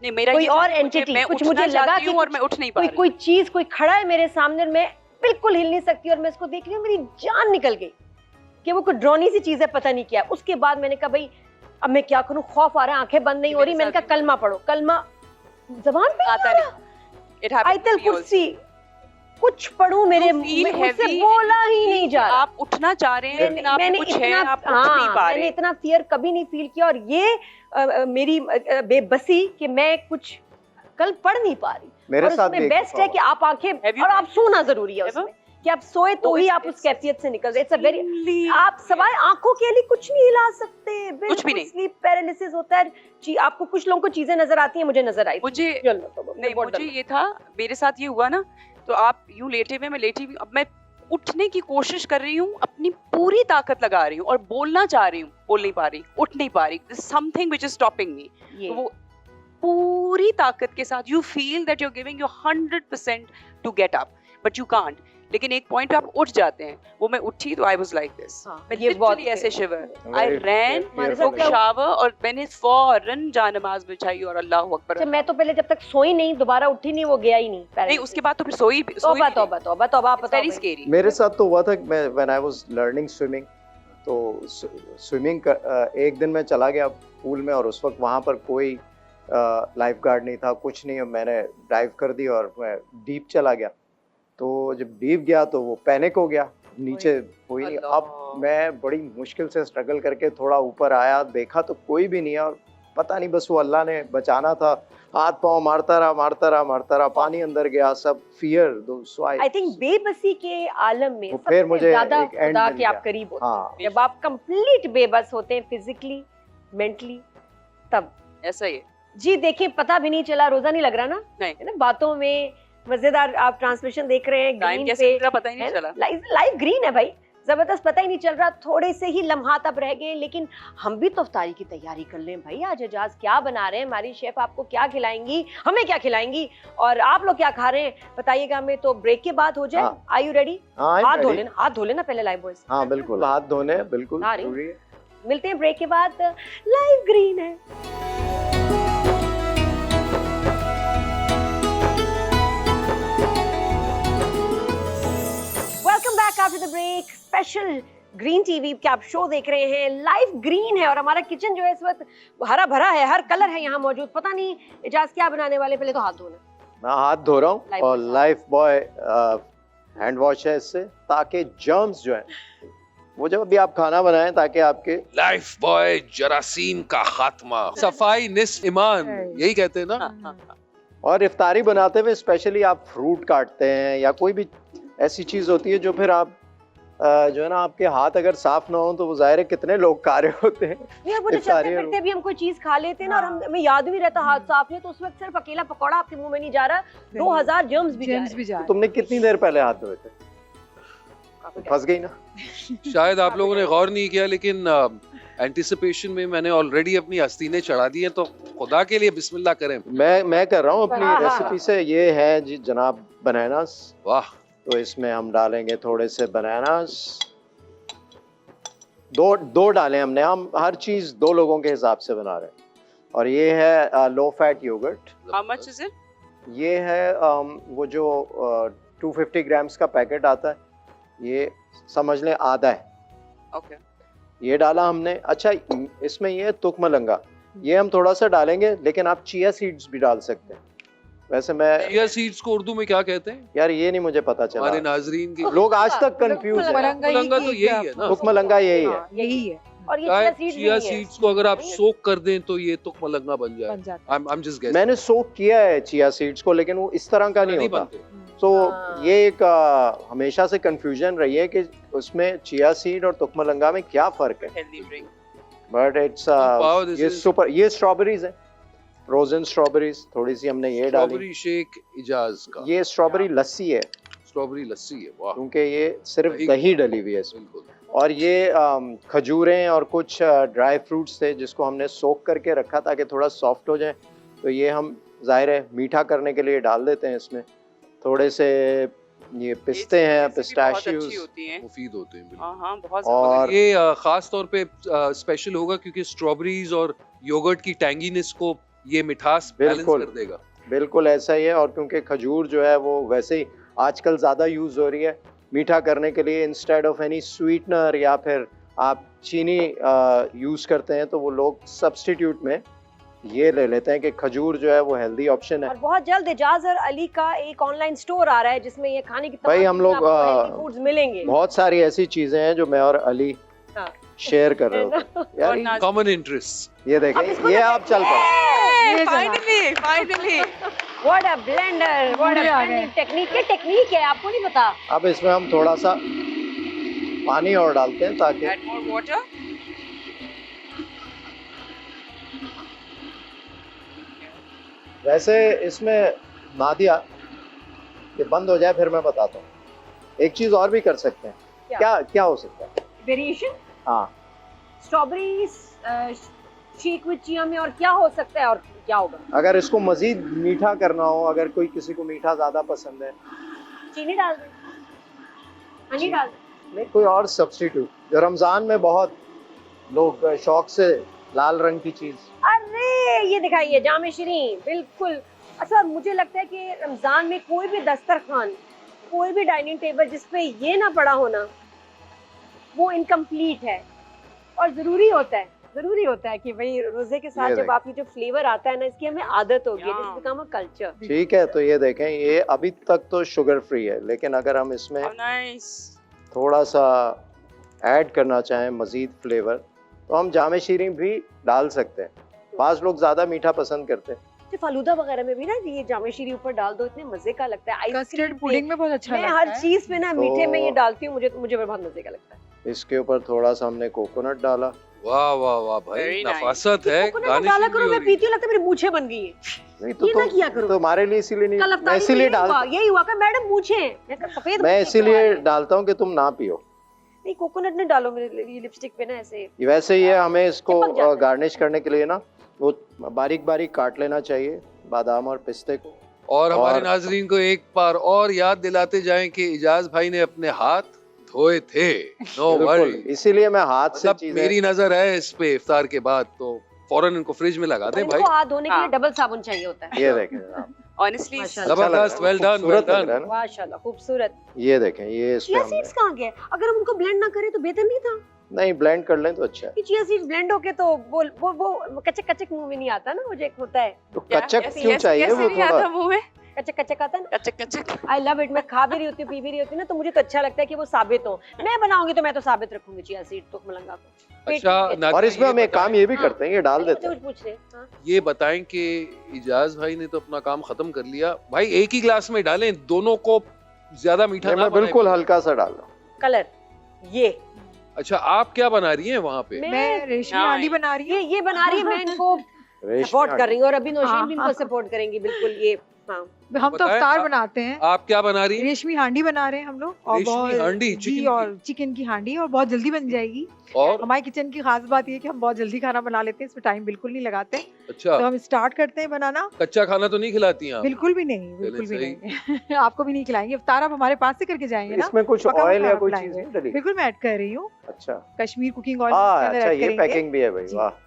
नहीं मेरा कोई और एंटिटी, कुछ मुझे लगा कि और मैं उठ नहीं पा रही, कोई चीज, कोई खड़ा है मेरे सामने, मैं बिल्कुल हिल नहीं सकती, और मैं इसको देख रही हूँ, मेरी जान निकल गई कि वो कोई ड्रोनी सी चीज है, पता नहीं क्या। उसके बाद मैंने कहा भाई अब मैं क्या करूं, खौफ आ रहा है, आंखें बंद नहीं हो रही। मैंने कहा कलमा पढ़ो। कलमा जबान पे आता नहीं, आयतल कुर्सी कुछ पढ़ूं, मेरे मुझसे बोला ही नहीं जा रहा। आप उठना चाह रहे हैं, मैंने कुछ है, आप उठ नहीं पा रहे। मैंने इतना फियर कभी नहीं फील किया, और ये मेरी बेबसी कि मैं कुछ कल पढ़ नहीं पा रही। मेरे साथ भी बेस्ट है कि आप आंखें, और आप सोना जरूरी है उसमें, कि आप सोए तो ही आप उस कैफियत से निकल गए। इट्स अ वेरी, आप सवाए आंखों के लिए कुछ नहीं हिला सकते, कुछ भी नहीं। स्लीप पैरालिसिस होता है। आपको कुछ लोगों को चीजें नजर आती हैं, मुझे नजर आई, मुझे ये था, मेरे साथ ये हुआ ना, तो आप यूं लेटे हुए, मैं लेटी हुई, अब मैं उठने की कोशिश कर रही हूँ, अपनी पूरी ताकत लगा रही हूँ और बोलना चाह रही हूँ, बोल नहीं पा रही, उठ नहीं पा रही। Something which is stopping me. तो वो पूरी ताकत के साथ you feel that you are giving your 100% to get up, but you can't. लेकिन एक पॉइंट पे आप उठ जाते हैं। वो मैं उठी तो आई वाज लाइक दिस, मैं लिटरली ऐसे शिवर, आई रैन, टुक शावर, और मैंने फौरन जा नमाज बिछाई और अल्लाह अकबर। मैं तो पहले जब तक सोई नहीं, दोबारा उठी नहीं, वो गया ही नहीं, उसके बाद तो फिर सोई। तौबा तौबा तौबा तौबा, आप बताओ। Very scary. मेरे साथ तो हुआ था, मैं when I was learning swimming, तो स्विमिंग एक दिन मैं चला गया पूल में, और उस वक्त वहां पर कोई लाइफ गार्ड नहीं था, कुछ नहीं। मैंने डाइव कर दी और मैं डीप चला गया। तो जब डीप गया तो वो पैनिक हो गया, नीचे कोई नहीं। अब मैं बड़ी मुश्किल से स्ट्रगल करके थोड़ा ऊपर आया, देखा तो कोई भी नहीं है, और पता नहीं बस वो अल्लाह ने बचाना था। हाथ पांव मारता रहा, पानी अंदर गया, सब फियर दो स्वाइप। आई थिंक बेबसी के आलम में फिर मुझे ज्यादा एक एंड खुदा के आप करीब होते हैं, जब आप कंप्लीट बेबस होते हैं फिजिकली मेंटली, तब ऐसा ही है जी। देखिए पता भी नहीं चला, रोजा नहीं लग रहा ना, है ना, बातों में मजेदार। आप ट्रांसमिशन देख रहे हैं, ग्रीन पे पता ही नहीं चला, लाइव ग्रीन है भाई, जबरदस्त, पता ही नहीं चल रहा। थोड़े से ही लम्हात अब रह गए, लेकिन हम भी तो इफ्तारी की तैयारी कर लें भाई। आज एजाज क्या बना रहे हैं, हमारी शेफ आपको क्या खिलाएंगी, हमें क्या खिलाएंगी, और आप लोग क्या खा रहे हैं बताइएगा हमें। तो ब्रेक के बाद हो जाए। Are you ready? हाथ धो लेना पहले लाइव बॉयज। हाँ बिल्कुल, हाथ धोने बिल्कुल जरूरी है। मिलते हैं ब्रेक के बाद। लाइव ग्रीन है। Welcome back after the break. Special green TV के आप शो देख रहे हैं, लाइव ग्रीन है, और हमारा किचन जो है इस वक्त हरा भरा है, हर कलर है यहाँ मौजूद। पता नहीं एजाज क्या बनाने वाले, पहले तो हाथ धोना। मैं हाथ धो रहा हूँ, और लाइफ बॉय हैंड वॉश है इससे, ताकि जर्म्स जो है वो जब भी आप खाना बनाएं, ताकि आपके लाइफ बॉय जरासीम का खात्मा, सफाई निस्फ ईमान, यही कहते हैं ना। और इफ्तारी बनाते हुए स्पेशली आप फ्रूट काटते हैं या कोई भी ऐसी चीज होती है जो फिर आप जो है ना, आपके हाथ अगर साफ ना हो तो वो जाहिर है कितने लोग खा रहे होते हैं। यार वो चलते फिरते भी हम कोई चीज खा लेते हैं ना, और हमें याद भी नहीं रहता हाथ साफ नहीं, तो उस वक्त सिर्फ अकेला पकौड़ा आपके मुंह में नहीं जा रहा, 2000 जर्म्स भी जा रहे हैं। तुमने कितनी देर पहले हाथ धोए थे? फंस गई ना। शायद आप लोगों ने गौर नहीं किया, लेकिन एंटिसिपेशन में मैंने ऑलरेडी अपनी आस्तीनें चढ़ा दी हैं, तो खुदा के लिए बिस्मिल्लाह करें। मैं कर रहा हूँ अपनी रेसिपी से। ये है जी जनाब बनानास। वाह। तो इसमें हम डालेंगे थोड़े से बनानास, दो डालें हमने, हम हर चीज 2 लोगों के हिसाब से बना रहे हैं। और ये है low fat yogurt. How much is it? ये है वो जो 250 ग्राम्स का पैकेट आता है, ये समझ लें आधा है। Okay. ये डाला हमने। अच्छा, इसमें ये तुक मलंगा, ये हम थोड़ा सा डालेंगे, लेकिन आप चिया सीड्स भी डाल सकते हैं। वैसे मैं चिया सीड्स को उर्दू में क्या कहते हैं यार ये नहीं मुझे पता चला, हमारे नाजरीन की लोग आज तक कंफ्यूज हैं। मलंगा तो यही है ना, तुक मलंगा यही है। यही है। और ये चिया सीड्स को अगर आप सोक कर दें तो ये तुक मलंगा बन जाए। I'm just guessing। मैंने सोक किया है चिया सीड्स को, लेकिन वो इस तरह का नहीं होता। तो ये एक हमेशा से कंफ्यूजन रही है कि उसमें चिया सीड और तुक मलंगा में क्या फर्क है। Healthy drink. बट इट्स ये सुपर। ये स्ट्रॉबेरीज है, फ्रोजन स्ट्रॉबेरीज, थोड़ी सी हमने ये डाली। स्ट्रॉबेरी शेक इजाज का। ये स्ट्रॉबेरी लस्सी है, स्ट्रॉबेरी लस्सी है। वाह। क्योंकि ये सिर्फ दही डली हुई है इसमें। बिल्कुल। और ये खजूरें और कुछ ड्राई फ्रूट्स थे जिसको हमने सोक करके रखा ताकि थोड़ा सॉफ्ट हो जाए। तो ये हम जाहिर है मीठा करने के लिए डाल देते हैं इसमें। थोड़े से ये पिस्ते हैं, पिस्ताशियोज, मुफीद होते हैं। हाँ बहुत। और ये खास तौर पे स्पेशल होगा क्योंकि स्ट्रॉबेरीज और योगर्ट की टैंगीनेस को ये मिठास बैलेंस कर देगा। बिल्कुल ऐसा ही है। और क्योंकि खजूर जो है वो वैसे ही आजकल ज़्यादा यूज़ हो रही है मीठा करने के लिए, इंस्टेड ऑफ एनी स्वीटनर या फिर आप चीनी यूज़ करते हैं, तो वो लोग सब्स्टिट्यूट में ये ले लेते हैं कि खजूर जो है वो हेल्दी ऑप्शन है। और बहुत जल्द एजाज और अली का एक ऑनलाइन स्टोर आ रहा है जिसमें ये खाने की भाई हम लोग फूड्स मिलेंगे। बहुत सारी ऐसी चीजें हैं जो मैं और अली शेयर कर रहे हो यार, कॉमन इंटरेस्ट। ये देखें, ये आप चल पाओ। Finally what a blender, what a blending technique है, आपको नहीं पता। अब इसमें हम थोड़ा सा पानी और डालते हैं ताकि Add more water. वैसे इसमें नादिया ये बंद हो जाए फिर मैं बताता हूँ। एक चीज और भी कर सकते हैं। क्या हो सकता है वेरिएशन? हाँ, स्ट्रॉबेरी शेक विद चिया में और क्या हो सकता है और क्या होगा? अगर इसको मजीद मीठा करना हो, अगर कोई किसी को मीठा ज्यादा पसंद है, चीनी डाल दें, हनी डाल दें। नहीं कोई और सब्स्टिट्यूट, जो रमजान में बहुत लोग शौक से लाल रंग की चीज। अरे ये दिखाइए जामे शीरीन, बिल्कुल। अच्छा, मुझे लगता है कि रमजान में कोई भी दस्तरखान, कोई भी डाइनिंग टेबल जिस पे ये ना पड़ा होना, वो इनकम्प्लीट है। और जरूरी होता है कि भाई रोजे के साथ जब आपकी जो फ्लेवर आता है ना, इसकी हमें आदत हो गई है, दिस बिकम अ कल्चर। ठीक है, तो ये देखें, ये अभी तक तो शुगर फ्री है, लेकिन अगर हम इसमें थोड़ा सा ऐड करना चाहें मजीद फ्लेवर, तो हम जामे शीरीन भी डाल सकते हैं। बाज़ लोग ज्यादा मीठा पसंद करते हैं। फालूदा वगैरह में भी ना ये जामे शीरी ऊपर डाल दो, इतने मजे का लगता है। कस्टर्ड पुडिंग में बहुत अच्छा लगता है। मैं हर चीज पे ना मीठे में ये डालती हूँ, मुझे बहुत मजे का लगता है। इसके ऊपर थोड़ा सा हमने कोकोनट डाला। वाह वाह वाह भाई, नफासत है। डाला करो, मैं पीती हूँ, लगता है मेरी मूछें बन गई है। नहीं तो ना किया करो। तुम्हारे लिए इसीलिए नहीं, मैं इसीलिए डालता, यही हुआ कि मैडम मूछें सफेद, मैं इसीलिए डालता हूँ कि तुम ना पियो। नहीं, कोकोनट ने डालो मेरे ये लिपस्टिक पे ना ऐसे। वैसे ये हमें इसको गार्निश करने के लिए ना वो बारीक बारीक काट लेना चाहिए, बादाम और पिस्ते को। और हमारे नाजरीन को एक बार और याद दिलाते जाएं कि इजाज भाई ने अपने हाथ धोए थे। नो वरी, इसीलिए मैं हाथ से चीजें, मेरी नजर है इस पे इफ्तार के बाद, तो फौरन इनको फ्रिज में लगा दें भाई। हाथ धोने के लिए डबल साबुन चाहिए होता है। ये देखें आप, ऑनेस्टली जबरदस्त, वेल डन, वेल डन, माशाल्लाह, खूबसूरत। ये देखें, ये इस पे चिया सीड्स कहाँ गए? अगर हम उनको ब्लेंड ना करें तो बेहतर नहीं था? नहीं, ब्लेंड कर लें तो अच्छा है। चिया सीड्स ब्लेंड होके तो वो कचक मुंह में नहीं आता ना, वो जो एक होता है। तो कचक क्यों चाहिए? वो थोड़ा कचक कचक आता है ना, कचक कचक। I love it. मैं खा भी रही होती हूँ, पी भी रही होती हूँ ना, तो मुझे तो अच्छा लगता है कि वो साबित हो। मैं बनाऊंगी तो मैं तो साबित रखूंगी चिया सीड तो मलंगा को। अच्छा और नादिया, इसमें ये हम एक काम बताएं- ये भी करते हैं, ये डाल देते कुछ हैं। पूछ रहे हैं। हाँ। ये बताएं कि इजाज भाई ने तो अपना काम खत्म कर लिया भाई, एक ही गिलास में डालें, दोनों को ज्यादा मीठा नहीं, ना मैं बनाएं। बिल्कुल हल्का सा डाल रहा हूँ। कलर ये अच्छा आप क्या बना रही हैं वहाँ पे? मैं रेशमी हाँ, हांडी बना रही हूँ। ये बना रही है, मैं इनको रेशमी सपोर्ट कर आटा। रही हूँ और अभी नौशीन हाँ, भी इनको हाँ। सपोर्ट करेंगी बिल्कुल। ये हाँ हम तो बताएं, अफ्तार आप- बनाते हैं। आप क्या बना रही हैं? रेशमी हांडी बना रहे हैं हम लोग, और रेशमी बहुत हांडी, जी, चिकन और चिकन की हांडी, और बहुत जल्दी बन जाएगी। और हमारे किचन की खास बात ये है कि हम बहुत जल्दी खाना बना लेते हैं, इसमें टाइम बिल्कुल नहीं लगाते। अच्छा तो हम स्टार्ट करते हैं बनाना। कच्चा खाना तो नहीं खिलाती हैं आप? बिल्कुल भी नहीं, बिल्कुल भी सही। नहीं। आपको भी नहीं खिलाएंगे। अफ्तार आप हमारे पास से करके जाएंगे ना, इसमें कुछ पका हुआ ऑयल या खाना कोई खिलाएंगे। चीज नहीं डली? बिल्कुल मैं ऐड कर रही हूँ, अच्छा कश्मीर कुकिंग ऑयल अच्छा, ऐड ये करेंगे। पैकिंग भी है भाई, जी। वाह।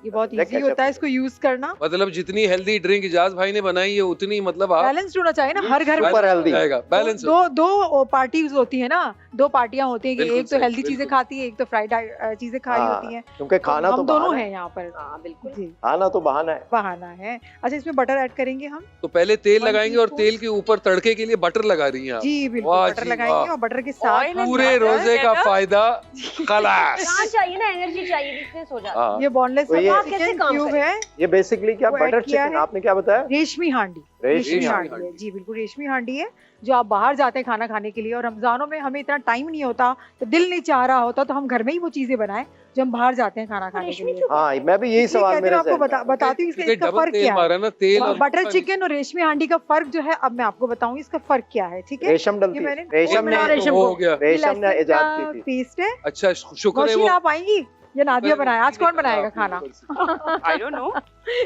ये बहुत देख इजी कैसे होता है इसको यूज करना। मतलब जितनी हेल्दी ड्रिंक इजाज भाई ने बनाई है उतनी मतलब आप बैलेंस होना चाहिए ना हर घर में। Super healthy. जाएगा बैलेंस। दो दो पार्टीज होती है ना, दो पार्टियां होती हैं कि बिल्कुल एक तो सही, हेल्दी चीजें बिल्कुल। खाती है, एक तो फ्राइड चीजें खा रही हाँ, होती हैं। क्योंकि खाना तो हम दोनों बहाना हैं यहाँ पर। हाँ बिल्कुल। जी, खाना तो बहाना है। बहाना है। अच्छा, इसमें बटर ऐड करेंगे हम। तो पहले तेल 1 लगाएंगे और टीस्पून। तेल के ऊपर तड़के के लिए बटर लगा रही हैं आप। जी बिल्कुल, वाह बटर जी, लगाएंगे वाह। और बटर के साथ Oil हम पूरे and butter रोजे का है ना? फायदा खलास। जान चाहिए ना, एनर्जी चाहिए, वीकनेस हो जाता है। हाँ, ये बोनलेस तो ये- कैसे चिकन काम क्यूब करें? है। ये बेसिकली क्या वो ऐड बटर किया चिकन है। आपने क्या बताया? रेशमी हांडी। रेशमी रेशमी हांडी। हांडी है जी, बिल्कुल रेशमी हांडी है। जो आप बाहर जाते हैं खाना खाने के लिए और रमजानों में हमें इतना टाइम नहीं होता, तो दिल नहीं चाह रहा होता, तो हम घर में ही वो चीजें बनाएं जो हम बाहर जाते हैं खाना खाने के रेशमी लिए। क्यों? हाँ, मैं भी यही इसलिए सवाल कहते मेरे हैं, आपको जहन में आया। बताती हूँ इसका क्योंकि इसका डबल फर्क तेल क्या है। मारा ना, तेल और बटर चिकन और रेशमी हांडी का फर्क जो है, अब मैं आपको बताऊंगी इसका फर्क क्या है। ठीक है, रेशम डलती ये है। मैंने रेशम बना ने रेशम हो को। गया। रेशम ने इजाद की थी। पेस्ट है। अच्छा शुक्र है नौशीन वो आप आएंगी या नादिया बनाए? आज कौन बनाएगा खाना? I don't know।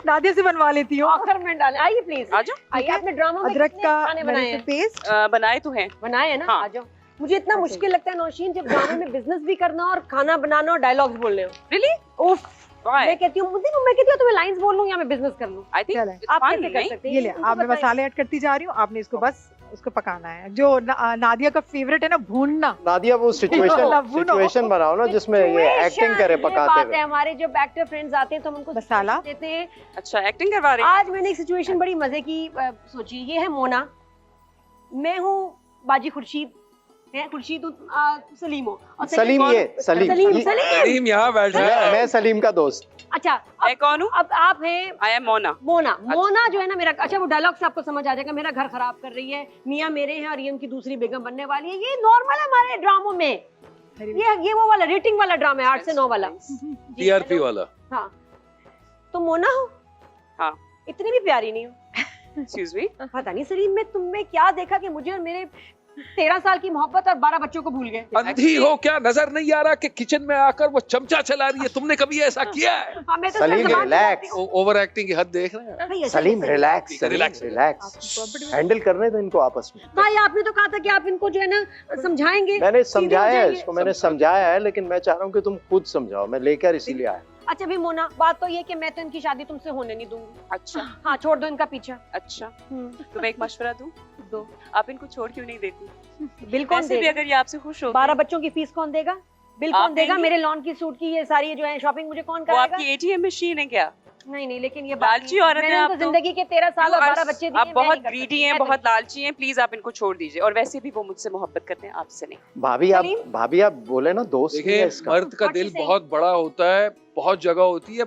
नादिया से बनवा लेती हूँ। आखिर में डालें। आइए प्लीज, आ जाओ। आइए। आपने ड्रामा में अदरक कितने का खाने बनाए हैं? पेस्ट बनाए तो हैं। बनाए हैं ना? हाँ। आ जाओ। मुझे इतना अच्छा। मुश्किल लगता है नौशीन, जब ड्रामे में बिजनेस भी करना और खाना बनाना और डायलॉग्स बोलने हो। Really? उफ, Why? मैं कहती हूँ मैं कहती हूँ तुम्हें लाइंस बोल लूं या मैं बिजनेस कर लूं। I think चलें। it's आप fun, कैसे कर नहीं? सकते हैं? ये ले, इनको आप मैं बताइए। मसाले ऐड करती जा रही हूँ, आपने इसको बस उसको पकाना है। जो नादिया का फेवरेट है ना, भूनना। नादिया वो सिचुएशन बनाओ ना जिसमें ये एक्टिंग करे ये पकाते बात हुए। है, हमारे जब एक्टर फ्रेंड्स आते हैं तो हम उनको मसाला। situation देते हैं। अच्छा एक्टिंग करवा रही हैं? आज मैंने एक सिचुएशन बड़ी मजे की सोची। ये है मोना, मैं हूँ बाजी खुर्शीद, है खुर्शीद सलीम हो, और सलीम ये सलीम सलीम ये- सलीम। सलीम यहाँ बैठा है। मैं सलीम का दोस्त। अच्छा, मैं कौन हूँ? अब आप हैं I am Mona। Mona. Mona जो है ना मेरा, अच्छा वो डायलॉग से आपको समझ आ जाएगा। मेरा घर खराब कर रही है, मियाँ मेरे हैं और ये उनकी दूसरी बेगम बनने वाली है। ये नॉर्मल है हमारे ड्रामों में। ये वो वाला रेटिंग वाला ड्रामा है, 8 से 9 वाला। जी, टीआरपी हेलो। वाला। हाँ, तो मोना हो? हाँ। इतनी भी प्यारी नहीं हो। Excuse me। पता नहीं सलीम में तुमने क्या देखा कि मुझे और मेरे 13 साल की मोहब्बत और 12 बच्चों को भूल गए। अंधी हो क्या, नजर नहीं आ रहा कि किचन में आकर वो चमचा चला रही है? तुमने कभी ऐसा किया है? हाँ, मैं तो सलीम जबान रिलैक्स। चलाती हूँ। ओवर एक्टिंग की हद देख रहे हैं। नहीं, ऐसा सलीम कैसे? रिलैक्स, ठीक है, relax। रिलैक्स। हैंडल करने दो इनको आपस में। भाई आपने तो कहा था कि आप इनको जो है ना समझाएंगे। मैंने सीधे हो समझाया है जाएंगे। इसको, मैंने समझाया है, लेकिन मैं चाह रहा हूँ कि तुम खुद समझाओ। मैं लेकर इसीलिए आया। अच्छा भी मोना, बात तो ये कि मैं तो इनकी शादी तुमसे होने नहीं दूंगी। अच्छा हाँ, छोड़ दो इनका पीछा। अच्छा तो मैं एक मशवरा दूं? दो। आप इनको छोड़ क्यों नहीं देती? बिल कौन वैसे भी देगा? अगर ये आपसे खुश हो 12 बच्चों की फीस कौन देगा? बिल आप कौन देगा? देंगी? मेरे लॉन की सूट की ये सारी जो है शॉपिंग मुझे कौन वो कराएगा? आपकी ATM मशीन है क्या? नहीं नहीं, लेकिन ये लालची औरत है मैंने आप तो तो। जिंदगी के 13 साल और 12 बच्चे दिए। आप मैं बहुत नहीं कर ग्रीडी सकती, हैं, मैं तो बहुत लालची हैं। प्लीज आप इनको छोड़ दीजिए। और वैसे भी वो मुझसे मोहब्बत करते हैं, आपसे नहीं। भाभी सलीम? आप बोले ना दोस्त नहीं है देखिए इसका। मर्द का What दिल you saying? बहुत बड़ा होता है, बहुत जगह होती है,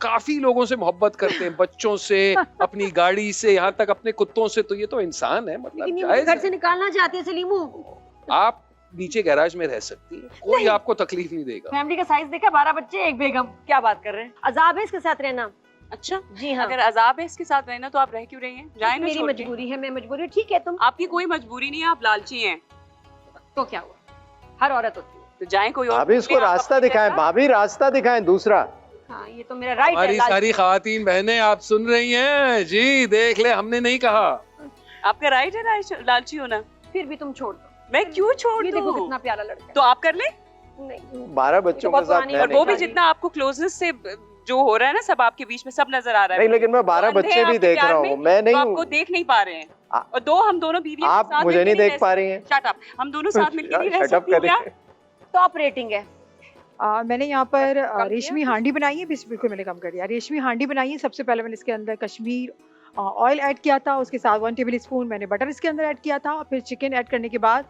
काफी लोगों से मोहब्बत करते हैं, बच्चों से, अपनी गाड़ी से, यहाँ तक अपने कुत्तों से। तो ये तो इंसान है, मतलब लेकिन ये मुझे जायज घर से है। निकालना चाहती है सलीमू। आप नीचे गैराज में रह सकती हैं, कोई नहीं। आपको तकलीफ नहीं देगा। फैमिली का साइज देखा, 12 बच्चे, एक बेगम। क्या बात कर रहे हैं? अजाब है इसके साथ रहना। अच्छा जी हाँ, अगर अजाब है इसके साथ रहना तो आप रह क्यों रही हैं? जाए ना मेरी छोड़ के। मजबूरी है, मैं मजबूरी। ठीक है, तुम आपकी कोई मजबूरी नहीं है, आप लालची हैं। तो क्या हुआ, हर औरत होती है। तो जाए कोई और भाभी इसको पूछ ले, आप रास्ता अपने दिखाएं, घर का। भाभी रास्ता दिखाएं दूसरा। हाँ, ये तो मेरा राइट है। हमारी सारी खवातीन बहनें आप सुन रही हैं जी, देख ले, हमने नहीं कहा। आपका राइट है लालची होना। फिर भी तुम छोड़ दो। मैं क्यों छोड़ ये देखो दूं? कितना प्यारा लड़का है। तो आप कर ले। नहीं, 12 बच्चों बहुत के साथ पुरानी मैं है। और वो नहीं भी नहीं। जितना आपको क्लोजनेस से जो हो रहा है ना, सब आपके बीच में सब नजर आ रहा नहीं, है। लेकिन मैं 12 तो अंधे बच्चे हैं भी आपके देख प्यार रहा में, हूँ। मैं तो नहीं आपको हूँ। देख नहीं पा रहे हैं। आ- और दो हम दोनों बीवी आप मुझे नहीं देख पा रही हैं। Shut up. हम दोनों साथ मिलकर नहीं रह शट अप सकते क्या? करिए। टॉप रेटिंग है। मैंने यहाँ पर कम किया? रेशमी हांडी बनाई है। बिल्कुल मैंने कम कर दिया। रेशमी हांडी बनाई है। सबसे पहले मैंने इसके अंदर कश्मीर ऑयल ऐड किया था, उसके साथ 1 टेबल स्पून मैंने बटर इसके अंदर ऐड किया था, फिर चिकन ऐड करने के बाद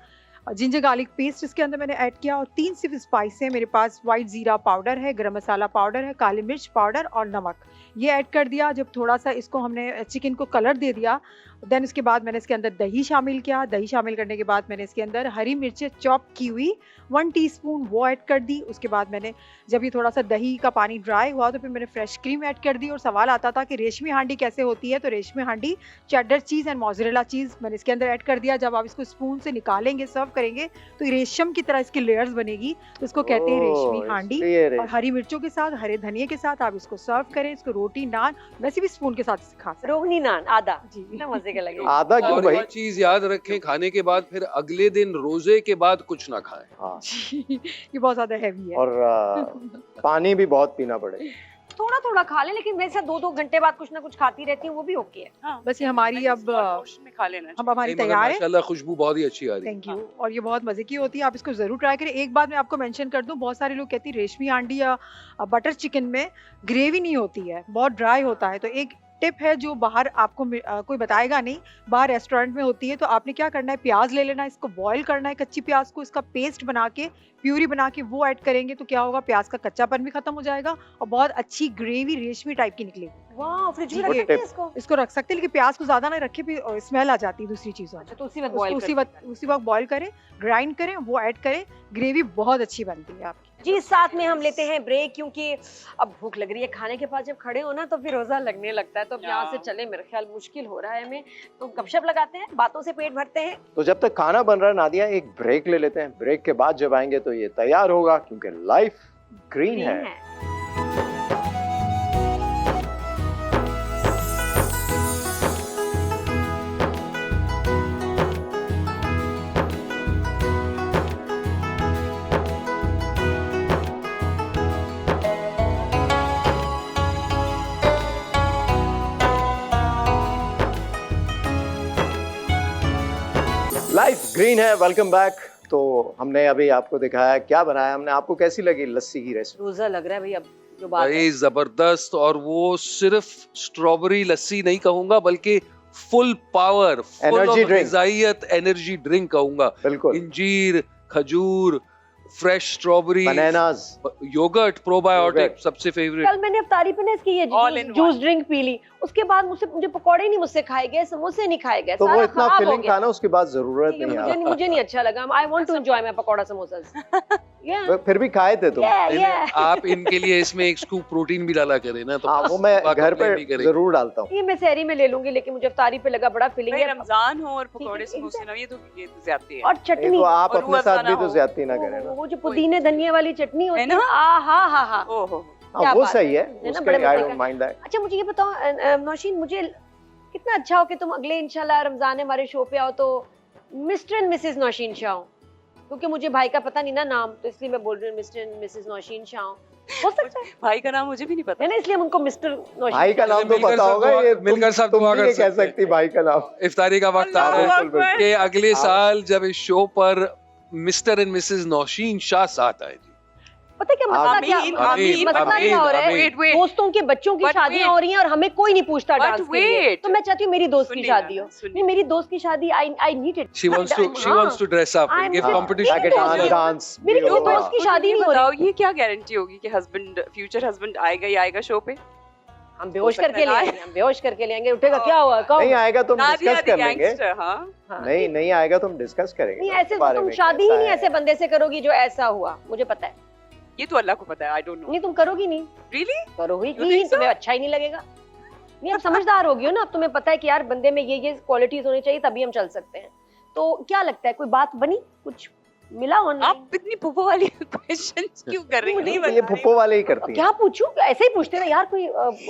जिंजर गार्लिक पेस्ट इसके अंदर मैंने ऐड किया, और 3 सिर्फ स्पाइस है मेरे पास। वाइट जीरा पाउडर है, गरम मसाला पाउडर है, काली मिर्च पाउडर और नमक, ये ऐड कर दिया। जब थोड़ा सा इसको हमने चिकन को कलर दे दिया, देन उसके बाद मैंने इसके अंदर दही शामिल किया। दही शामिल करने के बाद मैंने इसके अंदर हरी मिर्चें चॉप की हुई 1 टीस्पून वो ऐड कर दी। उसके बाद मैंने जब ये थोड़ा सा दही का पानी ड्राई हुआ तो फिर मैंने फ्रेश क्रीम ऐड कर दी। और सवाल आता था कि रेशमी हांडी कैसे होती है, तो रेशमी हांडी cheddar cheese and mozzarella cheese मैंने इसके अंदर ऐड कर दिया। जब आप इसको स्पून से निकालेंगे, सर्व करेंगे, तो रेशम की तरह इसकी लेयर्स बनेगी, तो इसको कहते हैं रेशमी हांडी। और हरी मिर्चों के साथ, हरे धनिए के साथ आप इसको सर्व करें। इसको रोटी, नान, वैसे भी स्पून के साथ खा सकते हैं। रोगनी नान आधा जी, कितना मजे का लगेगा। आधा क्यों और भाई? एक चीज याद रखें, खाने के बाद फिर अगले दिन रोजे के बाद कुछ ना खाएं। हाँ, ये बहुत ज्यादा हैवी है। और पानी भी बहुत पीना पड़ेगा। थोड़ा थोड़ा खा ले, लेकिन वैसे 2-2 घंटे बाद कुछ ना कुछ खाती रहती हूँ, वो भी ओके है। हाँ, बस ये हमारी अब पोर्शन में खा लेना हम हमारी नहीं, मगर तैयार है। माशाल्लाह खुशबू बहुत ही अच्छी आ रही है। Thank you. और ये बहुत मजे की होती है, आप इसको जरूर ट्राई करें। एक बात मैं आपको मेंशन कर दूं, बहुत सारे लोग कहती है रेशमी हांडी या बटर चिकन में ग्रेवी नहीं होती है, बहुत ड्राई होता है। तो एक टिप है जो बाहर आपको कोई बताएगा नहीं, बाहर रेस्टोरेंट में होती है। तो आपने क्या करना है, प्याज ले लेना है, इसको बॉईल करना है, कच्ची प्याज को, इसका पेस्ट बना के, प्यूरी बना के वो ऐड करेंगे, तो क्या होगा, प्याज का कच्चापन भी खत्म हो जाएगा और बहुत अच्छी ग्रेवी रेशमी टाइप की निकलेगी। वाह, फ्रिज में Good रख सकते हैं tip. इसको। इसको रख सकते हैं, लेकिन प्याज को ज्यादा ना रखे, फिर स्मेल आ जाती है दूसरी चीजों में। अच्छा, तो उसी वक्त उसको बॉईल उसी वक्त बॉईल करें, ग्राइंड करें, वो ऐड करें, ग्रेवी बहुत अच्छी बनती है आपकी। जी। साथ में हम लेते हैं ब्रेक, क्योंकि अब भूख लग रही है। खाने के बाद जब खड़े हो ना तो फिर रोजा लगने लगता है, तो अब यहाँ से चले मेरे ख्याल मुश्किल हो रहा है हमें, तो गपशप लगाते हैं, बातों से पेट भरते हैं। तो जब तक खाना बन रहा है नादिया, एक ब्रेक ले लेते हैं। ब्रेक के बाद जब आएंगे तो ये तैयार होगा, क्योंकि लाइफ ग्रीन है। लाइफ ग्रीन है। Welcome back. तो हमने अभी आपको दिखाया क्या बनाया हमने, आपको कैसी लगी लस्सी की रेसिपी? रोजा लग रहा है भाई, अब जो बात है। भाई जबरदस्त, और वो सिर्फ स्ट्रॉबेरी लस्सी नहीं कहूंगा, बल्कि full power, full Energy of drink. ग़िज़ाइयत एनर्जी ड्रिंक कहूंगा। बिल्कुल। इंजीर, खजूर, fresh strawberry, bananas, yogurt, probiotic, Yogurt. सबसे फेवरेट। कल मैंने अफ्तारी पे ना इसकी ये All in juice one. Drink पी ली, उसके बाद मुझे पकौड़े नहीं मुझसे खाए गए, समोसे नहीं खाए गए, तो वो सारा इतना खराब हो फिलिंग गया। था ना, उसके बाद जरूरत नहीं है। मुझे नहीं अच्छा लगा। I want to enjoy my pakora samosas. फिर भी खाए थे तुम? आप इनके लिए इसमें एक स्कूप प्रोटीन भी डाला करें ना, तो हाँ, वो मैं बात घर complain पे नहीं करेंगे। जरूर डालता हूँ। ये मैं सहरी में ले लूंगी, लेकिन मुझे अफ्तारी पे लगा बड़ा फीलिंग भाई है। रमजान हो और ठीक है, पकौड़े समोसे ना, ये तो ज्यादती है। और नहीं चटनी, तो आप और अपने रुअफ़ज़ा साथ भी ना तो हो। ज्यादती ना करें ना। वो जो पुदीने धनिया वाली चटनी होती है है ना? ना, हा हा। ओहो, क्या हाँ, वो बात सही है, ना, उसके बड़े आई मजे डोंट का। Mind that. अच्छा, मुझे ये बताओ नौशीन, मुझे कितना अच्छा हो कि तुम अगले इंशाल्लाह रमजान में हमारे शो पे आओ तो Mr and Mrs Naushin Shah, क्योंकि मुझे भाई का पता नहीं ना नाम, तो इसलिए मैं बोल रही हूँ Mr and Mrs Naushin Shah. हो सकता है, भाई का नाम मुझे भी नहीं पता है ना, इसलिए हम उनको मिस्टर नौशीन। भाई का नाम तो मिलकर पता सब होगा, दुआ- ये मिलकर सब तुम दुआ भी कर नहीं कह सकते हैं। सकती भाई का नाम। इफ्तारी का वक्त आ अल्लाहु रहा है अकबर। कि अगले साल जब इस शो पर Mr and Mrs Naushin Shah साथ आए। पता है क्या मसला आमीन, क्या आमीन, मसला आमीन, क्या हो रहा है? आमीन। Wait, wait. दोस्तों के बच्चों की But शादियां wait. हो रही हैं और हमें कोई नहीं पूछता But डांस के लिए। wait. तो मैं चाहती हूँ मेरी दोस्त की सुनिए शादी ना, हो। सुनिए। नहीं, मेरी दोस्त की शादी I need it. She wants to dress up and give I'm- competition. ताकि हाँ, डांस डांस मेरी भी क्यों होगा। दोस्त की शादी ये नहीं हो बताओ, रही? ये क्या गारंटी होगी कि हस्बैंड, फ्यूचर हस्बैंड आएगा ही आएगा शो पे? हम बेहोश सकता करके है ले ना। आएंगे, हम बेहोश करके ले आएंगे, उठेगा क्या हुआ? कौन? नहीं आएगा तो हम नादिया डिस्कस द कर लेंगे। गैंगस्टर, हाँ। हाँ। नहीं आएगा तो हम डिस्कस करेंगे नहीं, ना ऐसे उसके तो बारे तुम में, शादी ही कैसा नहीं है। ऐसे बंदे से करोगी जो ऐसा हुआ, मुझे पता है। ये तो अल्लाह को पता है, आई डोंट नो। नहीं, तुम करोगी नहीं, रियली? करोगी You ही, think so? तुम्हें अच्छा ही नहीं लगेगा। नहीं, अब समझदार होगी हो ना, अब तुम्हें पता है कि यार बंदे में ये क्वालिटीज होनी चाहिए, तभी हम चल सकते हैं। तो क्या लगता है, कोई बात बनी, कुछ मिला ऑनलाइन? आप इतनी फुफो वाली क्वेश्चंस क्यों कर रही नहीं, हैं? ये फुप्पो वाले ही करती है। क्या पूछूं, ऐसे ही पूछते ना यार, कोई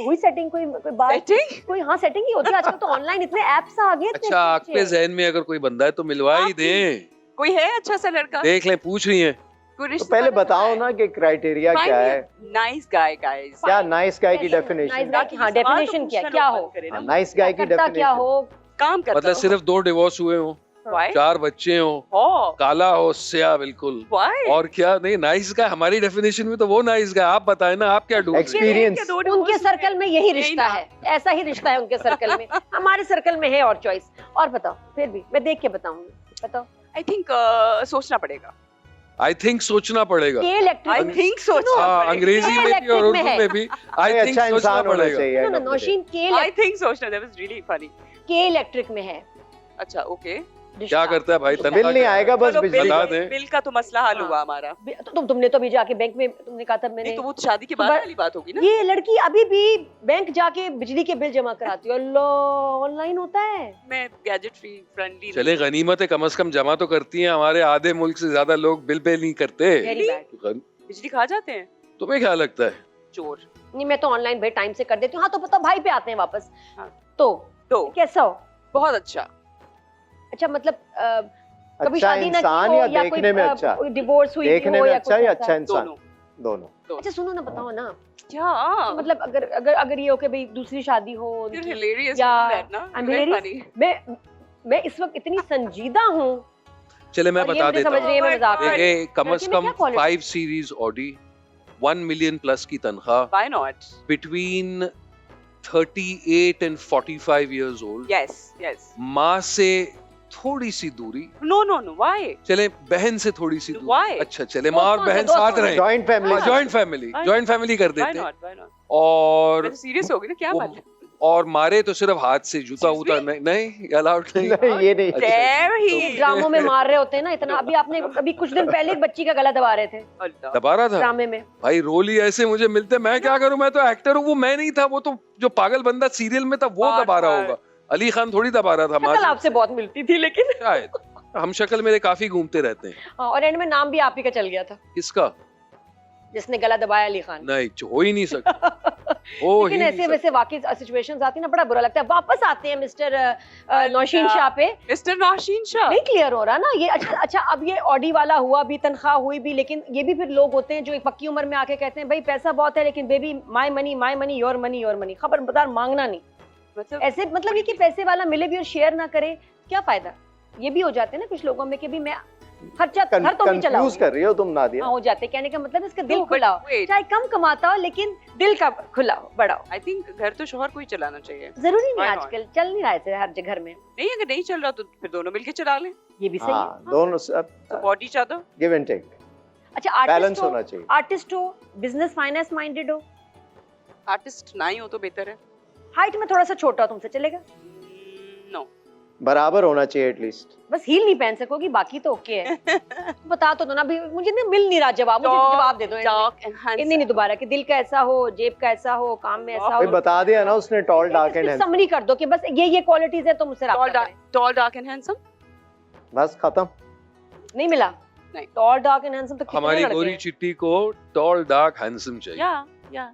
हुई सेटिंग, कोई बात, Setting? कोई हाँ सेटिंग ही होती है आजकल तो ऑनलाइन, इतने एप्स आ गए, इतने अच्छा, आपके अच्छे। जहन में अगर कोई बंदा है तो मिलवा ही आप दें। कोई है अच्छा सा लड़का? देख लें, पूछ रही हैं। कोई तो रिश्ता पहले वाला बताओ है? ना कि क्राइटेरिया क्या है, नाइस गाय गाइस। क्या नाइस गाय की Nice डेफिनेशन? guy की, हाँ, definition क्या है, क्या हो? नाइस गाय की करता क्या डेफिनेशन हो? काम करता मतलब हो। सिर्फ 2 डिवोर्स हुए हो, Why? 4 बच्चे हो, Oh, काला हो, स्या बिल्कुल, why? और क्या नहीं नाइस का हमारी डेफिनेशन में तो वो नाइस का, आप बताएं ना आप क्या ढूंढ रहे हैं? Experience. उनके सर्कल में यही रिश्ता ना। है, ऐसा ही रिश्ता है उनके सर्कल में, हमारे सर्कल में है और चॉइस। और बताओ, फिर भी मैं देख के बताऊंगी, बताओ। I think सोचना पड़ेगा। आई थिंक सोचना पड़ेगा। के इलेक्ट्रिक I think सोचना हाँ पड़ेगा। अंग्रेजी में भी और इलेक्ट्रिक में उर्दू है। में भी आई थिंक अच्छा सोचना इंसान होना पड़ेगा। चाहिए सुनो ना, नौशीन I think सोचना, that was really funny. के इलेक्ट्रिक में है अच्छा, okay. क्या करता है भाई? रिश्ता। तनख्वाह बिल नहीं क्या है? आएगा बस चलो, बिजली बता का। दें। बिल का तो मसला हल हाँ। हुआ हमारा। तो तुमने तो अभी जाके बैंक में तुमने कहा था मैंने नहीं तो वो तो शादी के बाद बर- वाली बात होगी ना। ये लड़की अभी भी बैंक जाके बिजली के बिल जमा कराती है। अल्लाह, ऑनलाइन होता है। मैं गैजेट फ्री फ्रेंडली चले गनीमत है कम से कम जमा तो करती हैं, हमारे आधे मुल्क से ज्यादा लोग बिल पे नहीं करते। Very bad. बिजली खा जाते हैं तुम्हें क्या लगता है? चोर। नहीं, मैं तो ऑनलाइन भाई टाइम से कर देती हूँ। हाँ तो पता भाई पे आते हैं वापस। हाँ। तो तो कैसा हो? बहुत अच्छा। अच्छा मतलब कभी अच्छा शादी ना की इंसान हो या या देखने में अच्छा? कोई डिवोर्स हुई देखने हो में या अच्छा कुछ या ऐसा? अच्छा इंसान? दोनों। दोनों। अच्छा सुनो ना, बताओ ना, क्या? मतलब अगर अगर अगर ये हो कि भाई दूसरी शादी हो You're उनकी, hilarious या to do that, ना? I'm Very hilarious? funny. मैं इस वक्त इतनी संजीदा हूँ चले मैं और ये बता मुझे देता समझ हूँ। रही है मैं मजाक कर रही हूँ। कम लड़की से में कम क्या quality? 5 series Audi, 1 million plus की तनख्वाह, Why not? Between 38 and 45 years old, Yes, yes. माँ से थोड़ी सी दूरी, No, no, no. Why? चले बहन से थोड़ी सी दूरी। Why? अच्छा चले माँ और दोस्तों से, बहन दोस्तों साथ से। रहे, joint family. Why? Joint family कर Why देते हैं। not? Why not? और मैं तो सीरियस हो गई ना, क्या वो- बात है? और मारे तो सिर्फ हाथ से, जूता Excuse वूता me? नहीं अलाउड नहीं। ये नहीं। अच्छा। Dare he? ड्रामों में मार रहे होते हैं ना इतना। अभी आपने अभी कुछ दिन पहले एक बच्ची का गला दबा रहे थे अल्लाह। दबा रहा था ड्रामे में। भाई, रोल ही ऐसे मुझे मिलते, मैं क्या करूं, मैं तो एक्टर हूँ, वो मैं नहीं था, वो तो जो पागल बंदा सीरियल में था वो बार दबा रहा बार। होगा, अली खान थोड़ी दबा रहा था। शक्ल माजिद आपसे बहुत मिलती थी लेकिन। शायद हम शक्ल मेरे काफी घूमते रहते हैं। हाँ, और एंड में नाम भी आप ही का चल गया था, किसका? जिसने गला दबाया अली खान। नहीं हो ही नहीं सकता, हो ही लेकिन नहीं ऐसे सकता। वैसे वाकई सिचुएशंस आती है ना, बड़ा बुरा लगता है। वापस आते हैं मिस्टर नौशीन शाह पे। Mr. नौशीन शाह। नहीं क्लियर हो रहा ना ये। अच्छा अब ये ऑडी वाला हुआ भी, तनख्वाह हुई भी, लेकिन ये भी फिर लोग होते हैं जो एक पक्की उम्र में आके कहते हैं भाई पैसा बहुत है लेकिन baby my money your money, खबरदार मांगना नहीं। मतलब ऐसे मतलब ये कि पैसे वाला मिले भी और शेयर ना करे, क्या फायदा? ये भी हो जाते हैं ना कुछ लोगों में कि भी मैं खर्चा घर तो नहीं कंफ्यूज चलाऊंगी। कर रही हो तुम नादिया। हाँ, हो जाते हैं। कहने का मतलब इसका दिल No, but खुला हो, wait. चाहे कम कमाता हो लेकिन दिल का खुला हो, बड़ा हो। I think घर तो शोहर को ही चलाना चाहिए। जरूरी नहीं, Why not? आजकल चल नहीं रहा है हर घर में। नहीं, अगर नहीं चल रहा तो फिर दोनों मिलके चला लें। ये भी सही है। हाँ दोनों तो बॉडी चाहता। गिव एंड टेक, अच्छा बैलेंस आर्टिस्ट होना हो, चाहिए। आर्टिस्ट हो, बिजनेस फाइनेंस माइंडेड हो, आर्टिस्ट ना ही हो तो बेहतर है। हाइट में थोड़ा सा छोटा हो तुमसे चलेगा, नो। बराबर होना चाहिए एटलीस्ट। बस हील नहीं पहन सकोगी, बाकी तो ओके है। बता तो दो ना, भी मुझे ना मिल नहीं रहा जवाब, मुझे जवाब दे दो इतनी नहीं दोबारा कि दिल का ऐसा हो, जेब का ऐसा हो, काम में ऐसा भाई हो। बता दिया ना उसने, tall dark and handsome. Summary कर दो कि बस ये क्वालिटीज है तो मुझसे रब्ता करें। Tall dark and handsome. बस खत्म। नहीं मिला? नहीं। टॉल डार्क एंड हैंडसम तो कितने हमारी लड़के गोरी हैं। चिट्टी को टॉल डार्क हैंडसम चाहिए। या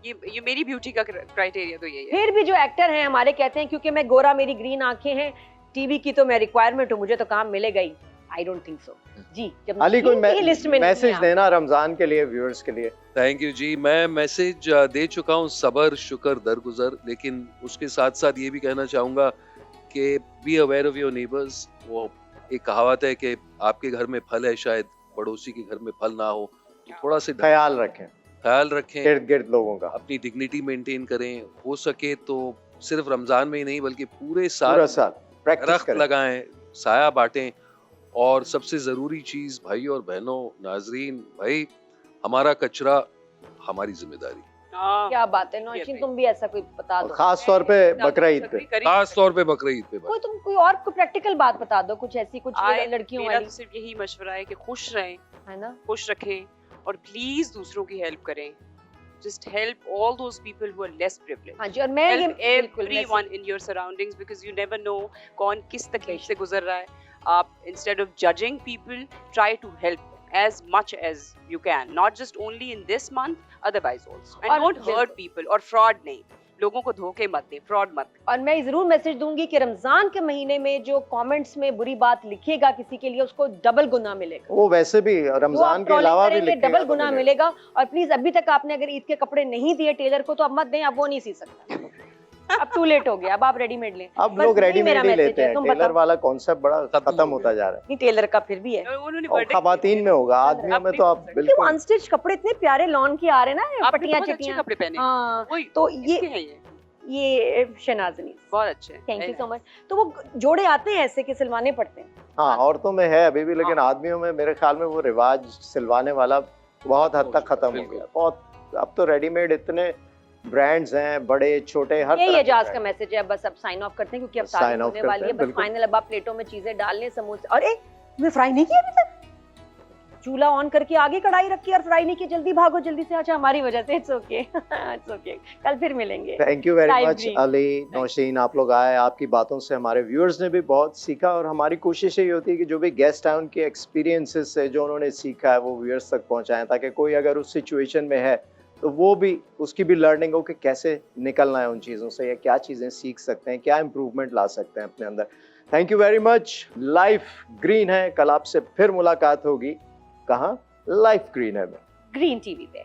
ये मेरी ब्यूटी का क्राइटेरिया तो यही है। फिर भी जो एक्टर हैं हमारे कहते हैं क्योंकि मैं गोरा, मेरी ग्रीन आंखें हैं, टीवी की तो मैं रिक्वायरमेंट हूँ, मुझे तो काम मिलेगा ही। आई डोंट थिंक सो जी। जब अली कोई लिस्ट में मैसेज देना रमजान के लिए, व्यूअर्स के लिए। थैंक यू जी, मैं मैसेज दे चुका हूँ, सबर शुक्र दरगुजर, लेकिन उसके साथ साथ ये भी कहना चाहूँगा कि be aware of your neighbours. वो एक कहावत है कि आपके घर में फल है, शायद पड़ोसी के घर में फल ना हो, तो थोड़ा सा ख्याल रखें इर्द गिर्द लोगों का, अपनी डिग्निटी मेंटेन करें, हो सके तो सिर्फ रमजान में ही नहीं बल्कि पूरे पूरा साल साल प्रैक्टिस दरख्त करें। लगाएं, साया बांटें, और सबसे जरूरी चीज भाई और बहनों, नाजरीन, भाई हमारा कचरा हमारी जिम्मेदारी, क्या बात है नौशीन, तुम भी ऐसा कोई बता और दो। खास तौर पे बकरा ईद पे। खास तौर पे बकरा ईद पे। कोई तुम कोई और कोई प्रैक्टिकल बात बता दो, कुछ ऐसी कुछ लड़कियों मेरा वाली, तो सिर्फ यही मशवरा है कि खुश रहें, है ना? खुश रखें, और प्लीज दूसरों की हेल्प करें। Just help all those people who are less privileged. हाँ जी, और मैं ये Help बिल्कुल everyone in your surroundings because you never know कौन किस तकलीफ से गुजर रहा है। आप instead of judging people, try to help them as much as you can, not just only in this month, otherwise also. And और don't hurt people और fraud नहीं, लोगों को धोखे मत दे, फ्रॉड मत। और मैं जरूर मैसेज दूंगी कि रमजान के महीने में जो कमेंट्स में बुरी बात लिखेगा किसी के लिए, उसको डबल गुना मिलेगा। वो वैसे भी रमजान के अलावा भी लिखेगा डबल तो गुना मिलेगा। और प्लीज अभी तक आपने अगर ईद के कपड़े नहीं दिए टेलर को तो अब मत दें, अब वो नहीं सी सकता। अब टू लेट हो गया, अब आप रेडीमेड लें। अब बस लोग यही रेडीमेड मेरा ही मैसेज लेते है, हैं, तुम टेलर बताओ। वाला कॉन्सेप्ट बड़ा खत्म खत्म हो होता गया। जा रहा है। नहीं, टेलर का फिर भी है, और उन्होंने और बर्थडे खवातीन में होगा, आदमियों में तो आप क्योंकि वो बिल्कुल अनस्टिच कपड़े इतने प्यारे लॉन के आ रहे हैं ना, आपने पटियां बहुत अच्छे चटियां। कपड़े पहने। हाँ, वही तो इसके हैं ये शहनाजनी, बहुत अच्छे हैं। Thank you so much. तो वो जोड़े आते हैं ऐसे कि सिलवाने पड़ते हैं। हाँ, औरतों में है अभी भी, लेकिन हाँ। आदमियों में मेरे ख्याल में वो रिवाज सिलवाने वाला बहुत हद तक खत्म हो बिल्कुल। गया। बहुत, अब तो रेडीमेड इतने ब्रांड्स हैं, बड़े छोटे, हर यही तरह के एजाज का brand। मैसेज है। बस अब साइन ऑफ करते हैं क्योंकि अब Sign तारीख off होने करते वाली है। हैं, बस बिल्कुल। फाइनल, अब आप प्लेटों में चीजें डाल लें, समोसे। अरे मैं फ्राई नहीं किया अभी तक, चूल्हा ऑन करके आगे कढ़ाई रखी और फ्राई नहीं की, जल्दी भागो जल्दी से। अच्छा, हमारी वजह से। इट्स ओके, इट्स ओके, कल फिर मिलेंगे। Thank you very Time much green। Ali, Naushin, आप लोग आए, आपकी बातों से हमारे व्यूअर्स ने भी बहुत सीखा, और हमारी कोशिश यही होती है कि जो भी गेस्ट आए उनके एक्सपीरियंसेस से जो उन्होंने सीखा है वो व्यूअर्स तक पहुंचाएं, ताकि कोई अगर उस सिचुएशन में है तो वो भी, उसकी भी लर्निंग हो कि कैसे निकलना है उन चीज़ों से, या क्या चीज़ें सीख सकते हैं, क्या इम्प्रूवमेंट ला सकते हैं अपने अंदर। Thank you very much. Life green है, कल आपसे फिर मुलाकात होगी। कहाँ? लाइफ ग्रीन है में। ग्रीन टीवी पे।